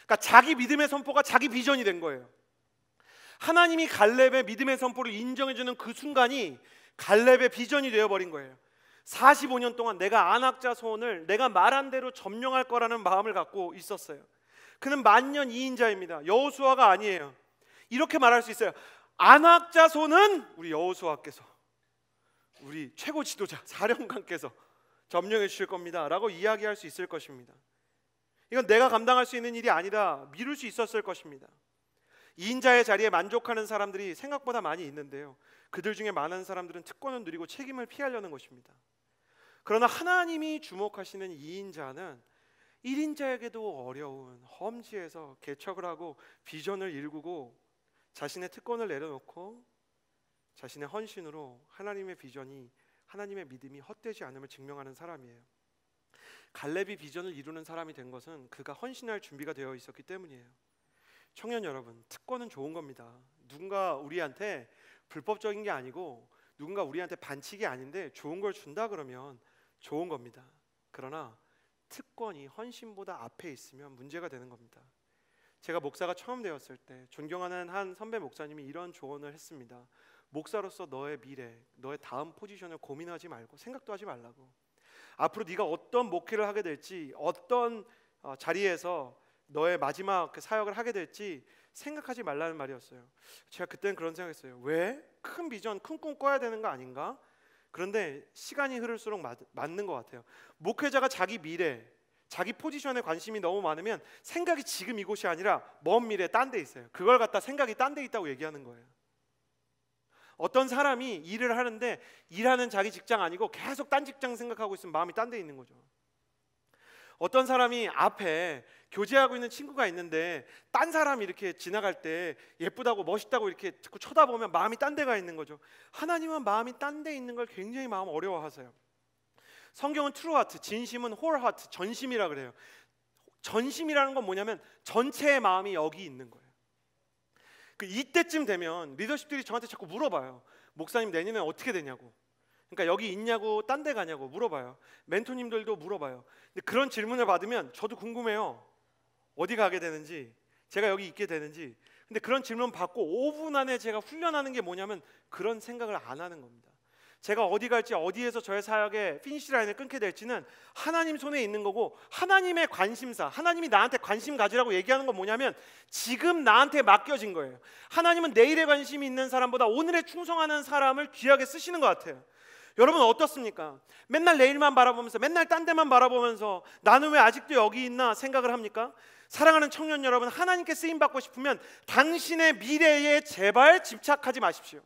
그러니까 자기 믿음의 선포가 자기 비전이 된 거예요. 하나님이 갈렙의 믿음의 선포를 인정해주는 그 순간이 갈렙의 비전이 되어버린 거예요. 45년 동안 내가 아낙 자손을 내가 말한 대로 점령할 거라는 마음을 갖고 있었어요. 그는 만년 이인자입니다. 여호수아가 아니에요. 이렇게 말할 수 있어요. 아낙 자손은 우리 여호수아께서, 우리 최고 지도자 사령관께서 점령해 주실 겁니다 라고 이야기할 수 있을 것입니다. 이건 내가 감당할 수 있는 일이 아니라 미룰 수 있었을 것입니다. 이인자의 자리에 만족하는 사람들이 생각보다 많이 있는데요, 그들 중에 많은 사람들은 특권을 누리고 책임을 피하려는 것입니다. 그러나 하나님이 주목하시는 이인자는 1인자에게도 어려운 험지에서 개척을 하고 비전을 일구고 자신의 특권을 내려놓고 자신의 헌신으로 하나님의 비전이, 하나님의 믿음이 헛되지 않음을 증명하는 사람이에요. 갈렙이 비전을 이루는 사람이 된 것은 그가 헌신할 준비가 되어 있었기 때문이에요. 청년 여러분, 특권은 좋은 겁니다. 누군가 우리한테 불법적인 게 아니고 누군가 우리한테 반칙이 아닌데 좋은 걸 준다 그러면 좋은 겁니다. 그러나 특권이 헌신보다 앞에 있으면 문제가 되는 겁니다. 제가 목사가 처음 되었을 때 존경하는 한 선배 목사님이 이런 조언을 했습니다. 목사로서 너의 미래, 너의 다음 포지션을 고민하지 말고 생각도 하지 말라고. 앞으로 네가 어떤 목회를 하게 될지, 어떤 자리에서 너의 마지막 사역을 하게 될지 생각하지 말라는 말이었어요. 제가 그때는 그런 생각했어요. 왜? 큰 비전, 큰 꿈 꿔야 되는 거 아닌가? 그런데 시간이 흐를수록 맞는 것 같아요. 목회자가 자기 미래, 자기 포지션에 관심이 너무 많으면 생각이 지금 이곳이 아니라 먼 미래 딴 데 있어요. 그걸 갖다 생각이 딴 데 있다고 얘기하는 거예요. 어떤 사람이 일을 하는데 일하는 자기 직장 아니고 계속 딴 직장 생각하고 있으면 마음이 딴 데 있는 거죠. 어떤 사람이 앞에 교제하고 있는 친구가 있는데 딴 사람이 이렇게 지나갈 때 예쁘다고 멋있다고 이렇게 자꾸 쳐다보면 마음이 딴 데가 있는 거죠. 하나님은 마음이 딴 데 있는 걸 굉장히 마음 어려워하세요. 성경은 true heart, 진심은 whole heart, 전심이라 그래요. 전심이라는 건 뭐냐면 전체의 마음이 여기 있는 거예요. 이때쯤 되면 리더십들이 저한테 자꾸 물어봐요. 목사님 내년에 어떻게 되냐고. 그러니까 여기 있냐고 딴 데 가냐고 물어봐요. 멘토님들도 물어봐요. 근데 그런 질문을 받으면 저도 궁금해요. 어디 가게 되는지, 제가 여기 있게 되는지. 근데 그런 질문 받고 5분 안에 제가 훈련하는 게 뭐냐면 그런 생각을 안 하는 겁니다. 제가 어디 갈지, 어디에서 저의 사역의 피니시 라인을 끊게 될지는 하나님 손에 있는 거고, 하나님의 관심사, 하나님이 나한테 관심 가지라고 얘기하는 건 뭐냐면 지금 나한테 맡겨진 거예요. 하나님은 내일에 관심이 있는 사람보다 오늘에 충성하는 사람을 귀하게 쓰시는 것 같아요. 여러분 어떻습니까? 맨날 내일만 바라보면서, 맨날 딴 데만 바라보면서 나는 왜 아직도 여기 있나 생각을 합니까? 사랑하는 청년 여러분, 하나님께 쓰임받고 싶으면 당신의 미래에 제발 집착하지 마십시오.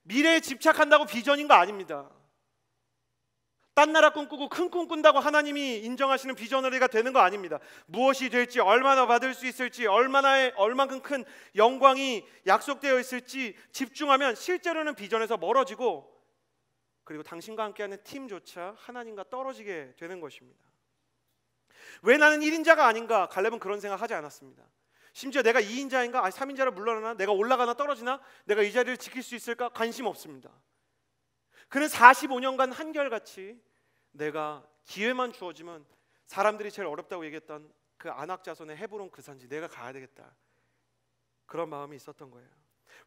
미래에 집착한다고 비전인 거 아닙니다. 딴 나라 꿈꾸고 큰 꿈 꾼다고 하나님이 인정하시는 비전너리가 되는 거 아닙니다. 무엇이 될지, 얼마나 받을 수 있을지, 얼만큼 큰 영광이 약속되어 있을지 집중하면 실제로는 비전에서 멀어지고, 그리고 당신과 함께하는 팀조차 하나님과 떨어지게 되는 것입니다. 왜 나는 1인자가 아닌가? 갈렙은 그런 생각하지 않았습니다. 심지어 내가 2인자인가? 3인자로 물러나나? 내가 올라가나 떨어지나? 내가 이 자리를 지킬 수 있을까? 관심 없습니다. 그는 45년간 한결같이 내가 기회만 주어지면, 사람들이 제일 어렵다고 얘기했던 그 아낙 자손의 헤브론 그 산지 내가 가야 되겠다, 그런 마음이 있었던 거예요.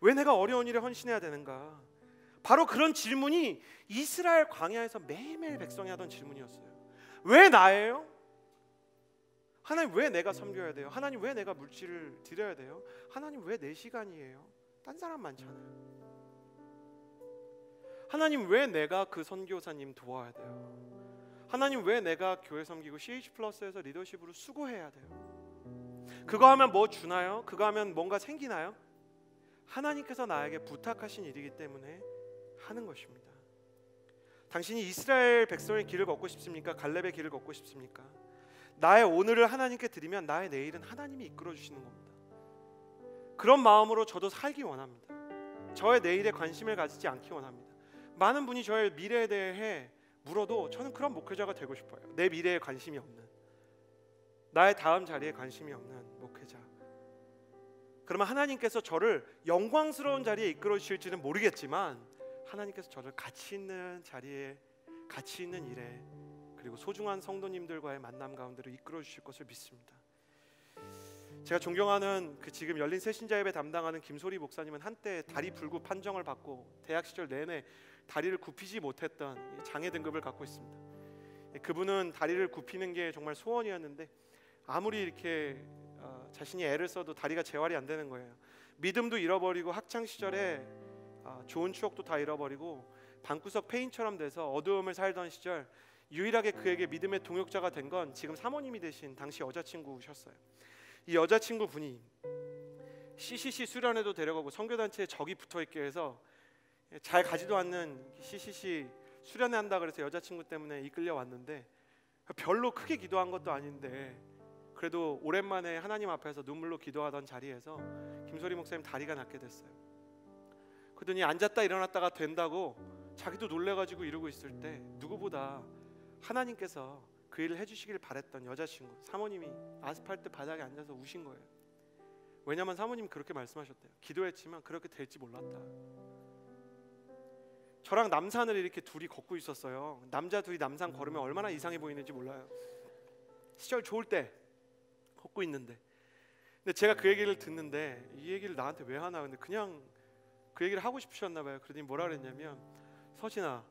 왜 내가 어려운 일에 헌신해야 되는가? 바로 그런 질문이 이스라엘 광야에서 매일매일 백성이 하던 질문이었어요. 왜 나예요? 하나님 왜 내가 섬겨야 돼요? 하나님 왜 내가 물질을 드려야 돼요? 하나님 왜 내 시간이에요? 딴 사람 많잖아요. 하나님 왜 내가 그 선교사님 도와야 돼요? 하나님 왜 내가 교회 섬기고 CH+에서 리더십으로 수고해야 돼요? 그거 하면 뭐 주나요? 그거 하면 뭔가 생기나요? 하나님께서 나에게 부탁하신 일이기 때문에 하는 것입니다. 당신이 이스라엘 백성의 길을 걷고 싶습니까? 갈렙의 길을 걷고 싶습니까? 나의 오늘을 하나님께 드리면 나의 내일은 하나님이 이끌어 주시는 겁니다. 그런 마음으로 저도 살기 원합니다. 저의 내일에 관심을 가지지 않기 원합니다. 많은 분이 저의 미래에 대해 물어도 저는 그런 목회자가 되고 싶어요. 내 미래에 관심이 없는, 나의 다음 자리에 관심이 없는 목회자. 그러면 하나님께서 저를 영광스러운 자리에 이끌어 주실지는 모르겠지만 하나님께서 저를 가치 있는 자리에, 가치 있는 일에, 그리고 소중한 성도님들과의 만남 가운데로 이끌어 주실 것을 믿습니다. 제가 존경하는 그 지금 열린 새신자 예배 담당하는 김소리 목사님은 한때 다리 불구 판정을 받고 대학 시절 내내 다리를 굽히지 못했던 장애 등급을 갖고 있습니다. 그분은 다리를 굽히는 게 정말 소원이었는데 아무리 이렇게 자신이 애를 써도 다리가 재활이 안 되는 거예요. 믿음도 잃어버리고 학창 시절에 좋은 추억도 다 잃어버리고 방구석 폐인처럼 돼서 어두움을 살던 시절, 유일하게 그에게 믿음의 동역자가 된 건 지금 사모님이 되신 당시 여자친구셨어요. 이 여자친구 분이 CCC 수련회도 데려가고 선교단체에 적이 붙어있게 해서 잘 가지도 않는 CCC 수련회 한다 그래서 여자친구 때문에 이끌려 왔는데 별로 크게 기도한 것도 아닌데 그래도 오랜만에 하나님 앞에서 눈물로 기도하던 자리에서 김소리 목사님 다리가 낫게 됐어요. 그러더니 앉았다 일어났다가 된다고 자기도 놀래가지고 이러고 있을 때 누구보다 하나님께서 그 일을 해주시길 바랬던 여자친구 사모님이 아스팔트 바닥에 앉아서 우신 거예요. 왜냐면 사모님이 그렇게 말씀하셨대요. 기도했지만 그렇게 될지 몰랐다. 저랑 남산을 이렇게 둘이 걷고 있었어요. 남자 둘이 남산 걸으면 얼마나 이상해 보이는지 몰라요. 시절 좋을 때 걷고 있는데, 근데 제가 그 얘기를 듣는데 이 얘기를 나한테 왜 하나, 근데 그냥 그 얘기를 하고 싶으셨나 봐요. 그러더니 뭐라 그랬냐면, 서진아,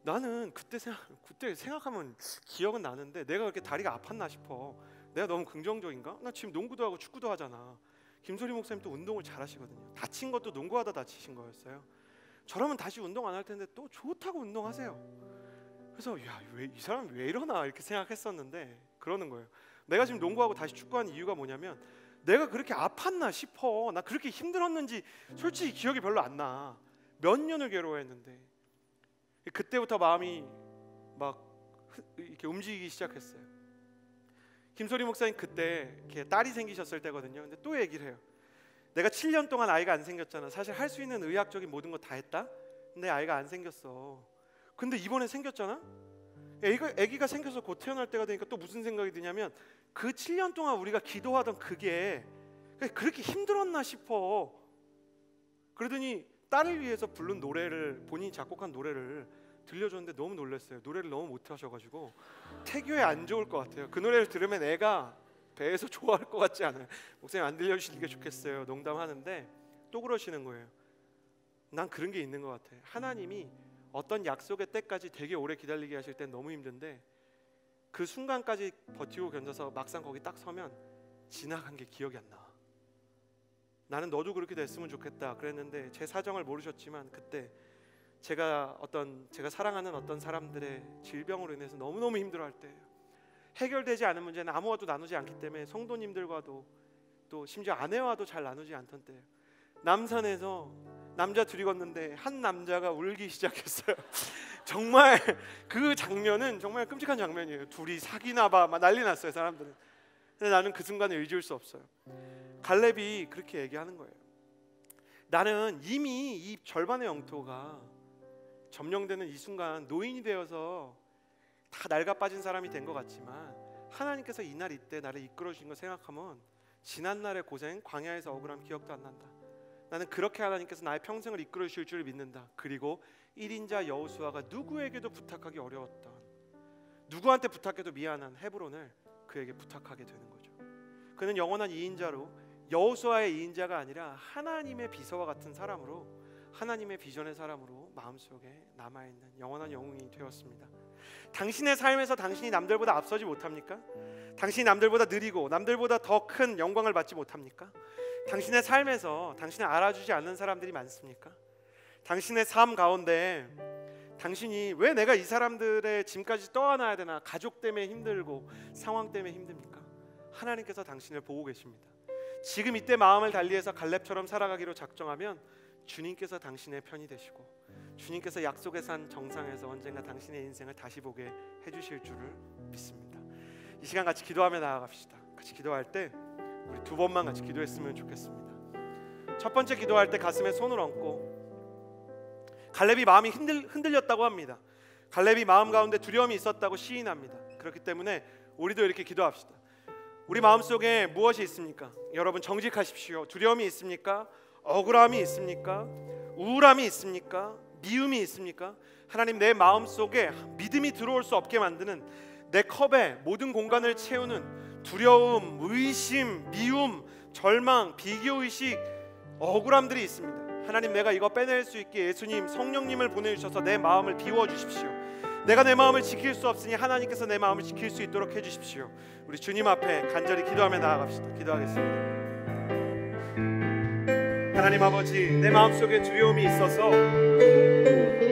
나는 그때 생각하면 기억은 나는데 내가 그렇게 다리가 아팠나 싶어. 내가 너무 긍정적인가? 나 지금 농구도 하고 축구도 하잖아. 김소리 목사님 또 운동을 잘하시거든요. 다친 것도 농구하다 다치신 거였어요. 저라면 다시 운동 안 할 텐데 또 좋다고 운동하세요. 그래서 야, 왜 이 사람 왜 이러나 이렇게 생각했었는데 그러는 거예요. 내가 지금 농구하고 다시 축구하는 이유가 뭐냐면 내가 그렇게 아팠나 싶어. 나 그렇게 힘들었는지 솔직히 기억이 별로 안 나. 몇 년을 괴로워했는데. 그때부터 마음이 막 이렇게 움직이기 시작했어요. 김소리 목사님 그때 이렇게 딸이 생기셨을 때거든요. 근데 또 얘기를 해요. 내가 7년 동안 아이가 안 생겼잖아. 사실 할 수 있는 의학적인 모든 거 다 했다. 근데 아이가 안 생겼어. 근데 이번에 생겼잖아. 아기가 생겨서 곧 태어날 때가 되니까 또 무슨 생각이 드냐면 그 7년 동안 우리가 기도하던 그게 그렇게 힘들었나 싶어. 그러더니 딸을 위해서 부른 노래를, 본인이 작곡한 노래를 들려줬는데 너무 놀랐어요. 노래를 너무 못하셔가지고 태교에 안 좋을 것 같아요. 그 노래를 들으면 애가 배에서 좋아할 것 같지 않아요. 목사님 안 들려주시는 게 좋겠어요. 농담하는데 또 그러시는 거예요. 난 그런 게 있는 것 같아요. 하나님이 어떤 약속의 때까지 되게 오래 기다리게 하실 땐 너무 힘든데 그 순간까지 버티고 견뎌서 막상 거기 딱 서면 지나간 게 기억이 안 나. 나는 너도 그렇게 됐으면 좋겠다 그랬는데 제 사정을 모르셨지만 그때 제가 사랑하는 어떤 사람들의 질병으로 인해서 너무너무 힘들어할 때예요. 해결되지 않은 문제는 아무와도 나누지 않기 때문에 성도님들과도 또 심지어 아내와도 잘 나누지 않던 때예요. 남산에서 남자 둘이 걷는데 한 남자가 울기 시작했어요. 정말 그 장면은 정말 끔찍한 장면이에요. 둘이 사귀나 봐 막 난리 났어요, 사람들은. 근데 나는 그 순간을 잊을 수 없어요. 갈렙이 그렇게 얘기하는 거예요. 나는 이미 이 절반의 영토가 점령되는 이 순간 노인이 되어서 다 낡아 빠진 사람이 된 것 같지만 하나님께서 이날 이때 나를 이끌어 주신 거 생각하면 지난날의 고생, 광야에서 억울함 기억도 안 난다. 나는 그렇게 하나님께서 나의 평생을 이끌어 주실 줄 믿는다. 그리고 1인자 여호수아가 누구에게도 부탁하기 어려웠던, 누구한테 부탁해도 미안한 헤브론을 그에게 부탁하게 되는 거죠. 그는 영원한 2인자로, 여호수아의 2인자가 아니라 하나님의 비서와 같은 사람으로, 하나님의 비전의 사람으로 마음속에 남아있는 영원한 영웅이 되었습니다. 당신의 삶에서 당신이 남들보다 앞서지 못합니까? 당신이 남들보다 느리고 남들보다 더 큰 영광을 받지 못합니까? 당신의 삶에서 당신을 알아주지 않는 사람들이 많습니까? 당신의 삶 가운데 당신이 왜 내가 이 사람들의 짐까지 떠안아야 되나, 가족 때문에 힘들고 상황 때문에 힘듭니까? 하나님께서 당신을 보고 계십니다. 지금 이때 마음을 달리해서 갈렙처럼 살아가기로 작정하면 주님께서 당신의 편이 되시고 주님께서 약속의 산 정상에서 언젠가 당신의 인생을 다시 보게 해주실 줄을 믿습니다. 이 시간 같이 기도하며 나아갑시다. 같이 기도할 때 우리 두 번만 같이 기도했으면 좋겠습니다. 첫 번째 기도할 때 가슴에 손을 얹고, 갈렙이 마음이 흔들렸다고 합니다. 갈렙이 마음 가운데 두려움이 있었다고 시인합니다. 그렇기 때문에 우리도 이렇게 기도합시다. 우리 마음속에 무엇이 있습니까? 여러분 정직하십시오. 두려움이 있습니까? 억울함이 있습니까? 우울함이 있습니까? 미움이 있습니까? 하나님, 내 마음속에 믿음이 들어올 수 없게 만드는, 내 컵에 모든 공간을 채우는 두려움, 의심, 미움, 절망, 비교의식, 억울함들이 있습니다. 하나님, 내가 이거 빼낼 수 있게 예수님, 성령님을 보내주셔서 내 마음을 비워주십시오. 내가 내 마음을 지킬 수 없으니 하나님께서 내 마음을 지킬 수 있도록 해주십시오. 우리 주님 앞에 간절히 기도하며 나아갑시다. 기도하겠습니다. 하나님 아버지, 내 마음속에 두려움이 있어서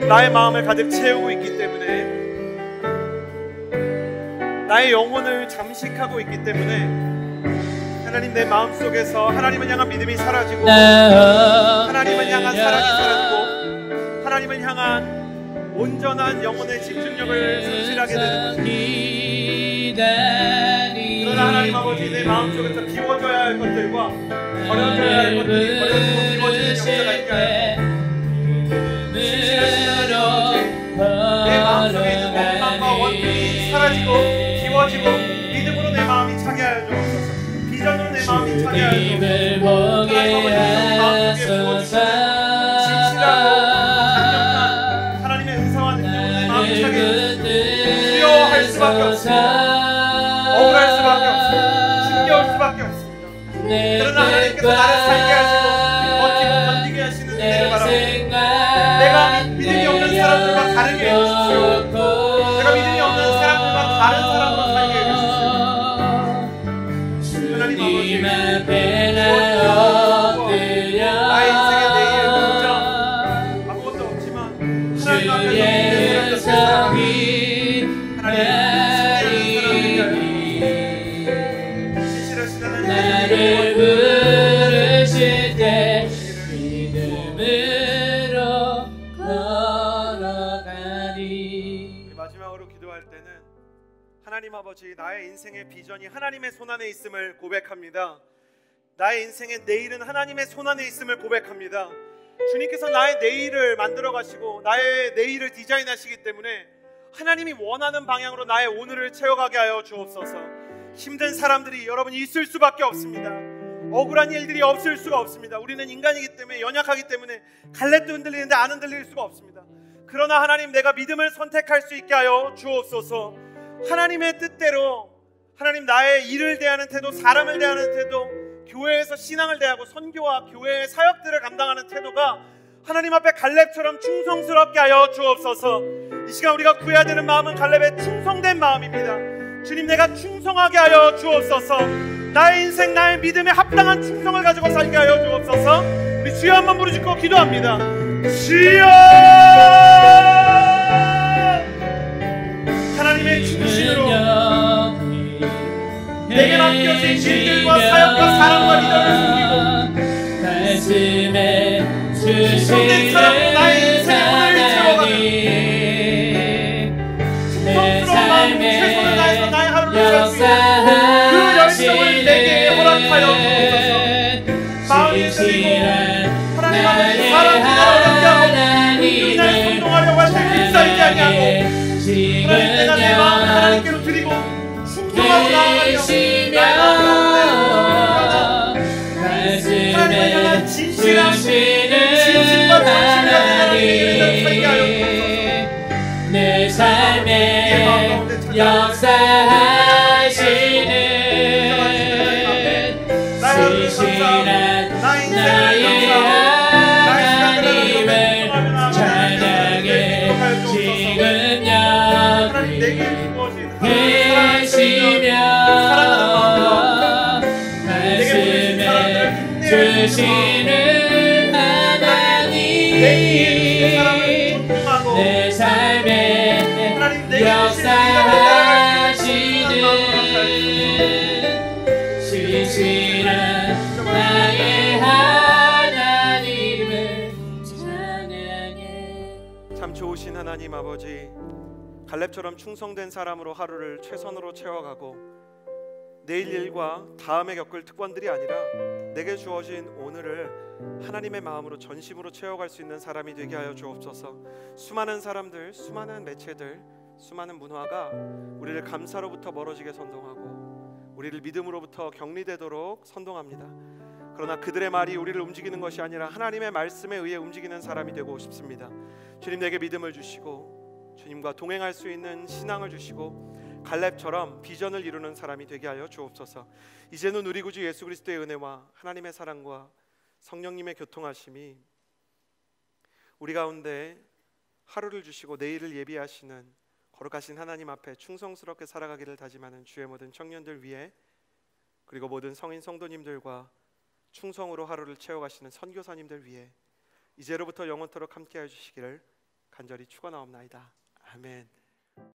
나의 마음을 가득 채우고 있기 때문에, 나의 영혼을 잠식하고 있기 때문에 하나님, 내 마음속에서 하나님을 향한 믿음이 사라지고, 하나님을 향한 사랑이 사라지고, 하나님을 향한 온전한 영혼의 집중력을 상실하게 되는 것입니다. 그러나 하나님 아버지, 내 마음속에서 비워져야 할 것들과 버려져야 할 것들이 버려지고 비워지는 역사가 있게 하여 내 마음속에 있는 원망과 원통이 사라지고 비워지고 믿음으로 내 마음이 차게 하여 주옵소서. 비전으로 내 마음이 차게 하여 주옵소서. 진실하고 강력한 하나님의 은사와 능력으로 내 마음이 차게 해주옵소서. 두려워할 수밖에 없습니다. 억울할 수밖에 없습니다. 힘겨울 수밖에 없습니다. 그러나 하나님께서 나를 살게 하시고 버티고 견디게 하시는 은혜를 바라봅니다. 내가 믿음이 없는 사람들과 다르게 해주십시오. 내가 믿음이 없는 사람들과 다른 사람으로 살게 해주십시오. 하나님 아버지, 나의 인생의 내일 혼자 아무것도 없지만 하나님 앞에서 나를 부르실 때 믿음으로 걸어가리. 마지막으로 기도할 때는 하나님 아버지, 나의 인생의 비전이 하나님의 손안에 있음을 고백합니다. 나의 인생의 내일은 하나님의 손안에 있음을 고백합니다. 주님께서 나의 내일을 만들어 가시고 나의 내일을 디자인하시기 때문에 하나님이 원하는 방향으로 나의 오늘을 채워가게 하여 주옵소서. 힘든 사람들이 여러분이 있을 수밖에 없습니다. 억울한 일들이 없을 수가 없습니다. 우리는 인간이기 때문에, 연약하기 때문에 갈렙도 흔들리는데 안 흔들릴 수가 없습니다. 그러나 하나님, 내가 믿음을 선택할 수 있게 하여 주옵소서. 하나님의 뜻대로 하나님, 나의 일을 대하는 태도, 사람을 대하는 태도, 교회에서 신앙을 대하고 선교와 교회의 사역들을 감당하는 태도가 하나님 앞에 갈렙처럼 충성스럽게 하여 주옵소서. 이 시간 우리가 구해야 되는 마음은 갈렙의 충성된 마음입니다. 주님, 내가 충성하게 하여 주옵소서. 나의 인생, 나의 믿음에 합당한 충성을 가지고 살게 하여 주옵소서. 우리 주여 한번 부르짖고 기도합니다. 주여! 하나님의 중심으로 내게 맡겨진 일들과 사역과 사랑과 리더를 숨기고 충성된 사람으로 나의 인생을 채워가는 충성스러운 마음으로 최선을 다해서 나의 하루를 살 수 있는 그 열정을 내게 허락하여 주옵소서. 마음이 들리고 하나님 아버지, 사람 하나를 함께하고 그날 선동하려고 할 때 휩싸이지 아니하고 하나님, 내가 내 마음을 하나님께로 드리고 충성하고 나아가며 하나님을 향한 진실한 진심과 전심을 가진 하나님의 살게 하여 주옵소서. 내 삶에 역사하시는 신실한 나의 하나님을 찬양해. 지금 여기 계시며 말씀해 주시는 하나님, 내 삶에 역사하시는 신실한 나의 하나님을 찬양해. 참 좋으신 하나님 아버지, 갈렙처럼 충성된 사람으로 하루를 최선으로 채워가고 내일 일과 다음에 겪을 특권들이 아니라 내게 주어진 오늘을 하나님의 마음으로 전심으로 채워갈 수 있는 사람이 되게 하여 주옵소서. 수많은 사람들, 수많은 매체들, 수많은 문화가 우리를 감사로부터 멀어지게 선동하고 우리를 믿음으로부터 격리되도록 선동합니다. 그러나 그들의 말이 우리를 움직이는 것이 아니라 하나님의 말씀에 의해 움직이는 사람이 되고 싶습니다. 주님, 내게 믿음을 주시고 주님과 동행할 수 있는 신앙을 주시고 갈렙처럼 비전을 이루는 사람이 되게 하여 주옵소서. 이제는 우리 구주 예수 그리스도의 은혜와 하나님의 사랑과 성령님의 교통하심이 우리 가운데 하루를 주시고 내일을 예비하시는 거룩하신 하나님 앞에 충성스럽게 살아가기를 다짐하는 주의 모든 청년들 위해, 그리고 모든 성인 성도님들과 충성으로 하루를 채워가시는 선교사님들 위해 이제로부터 영원토록 함께해 주시기를 간절히 축원하옵나이다. 아멘.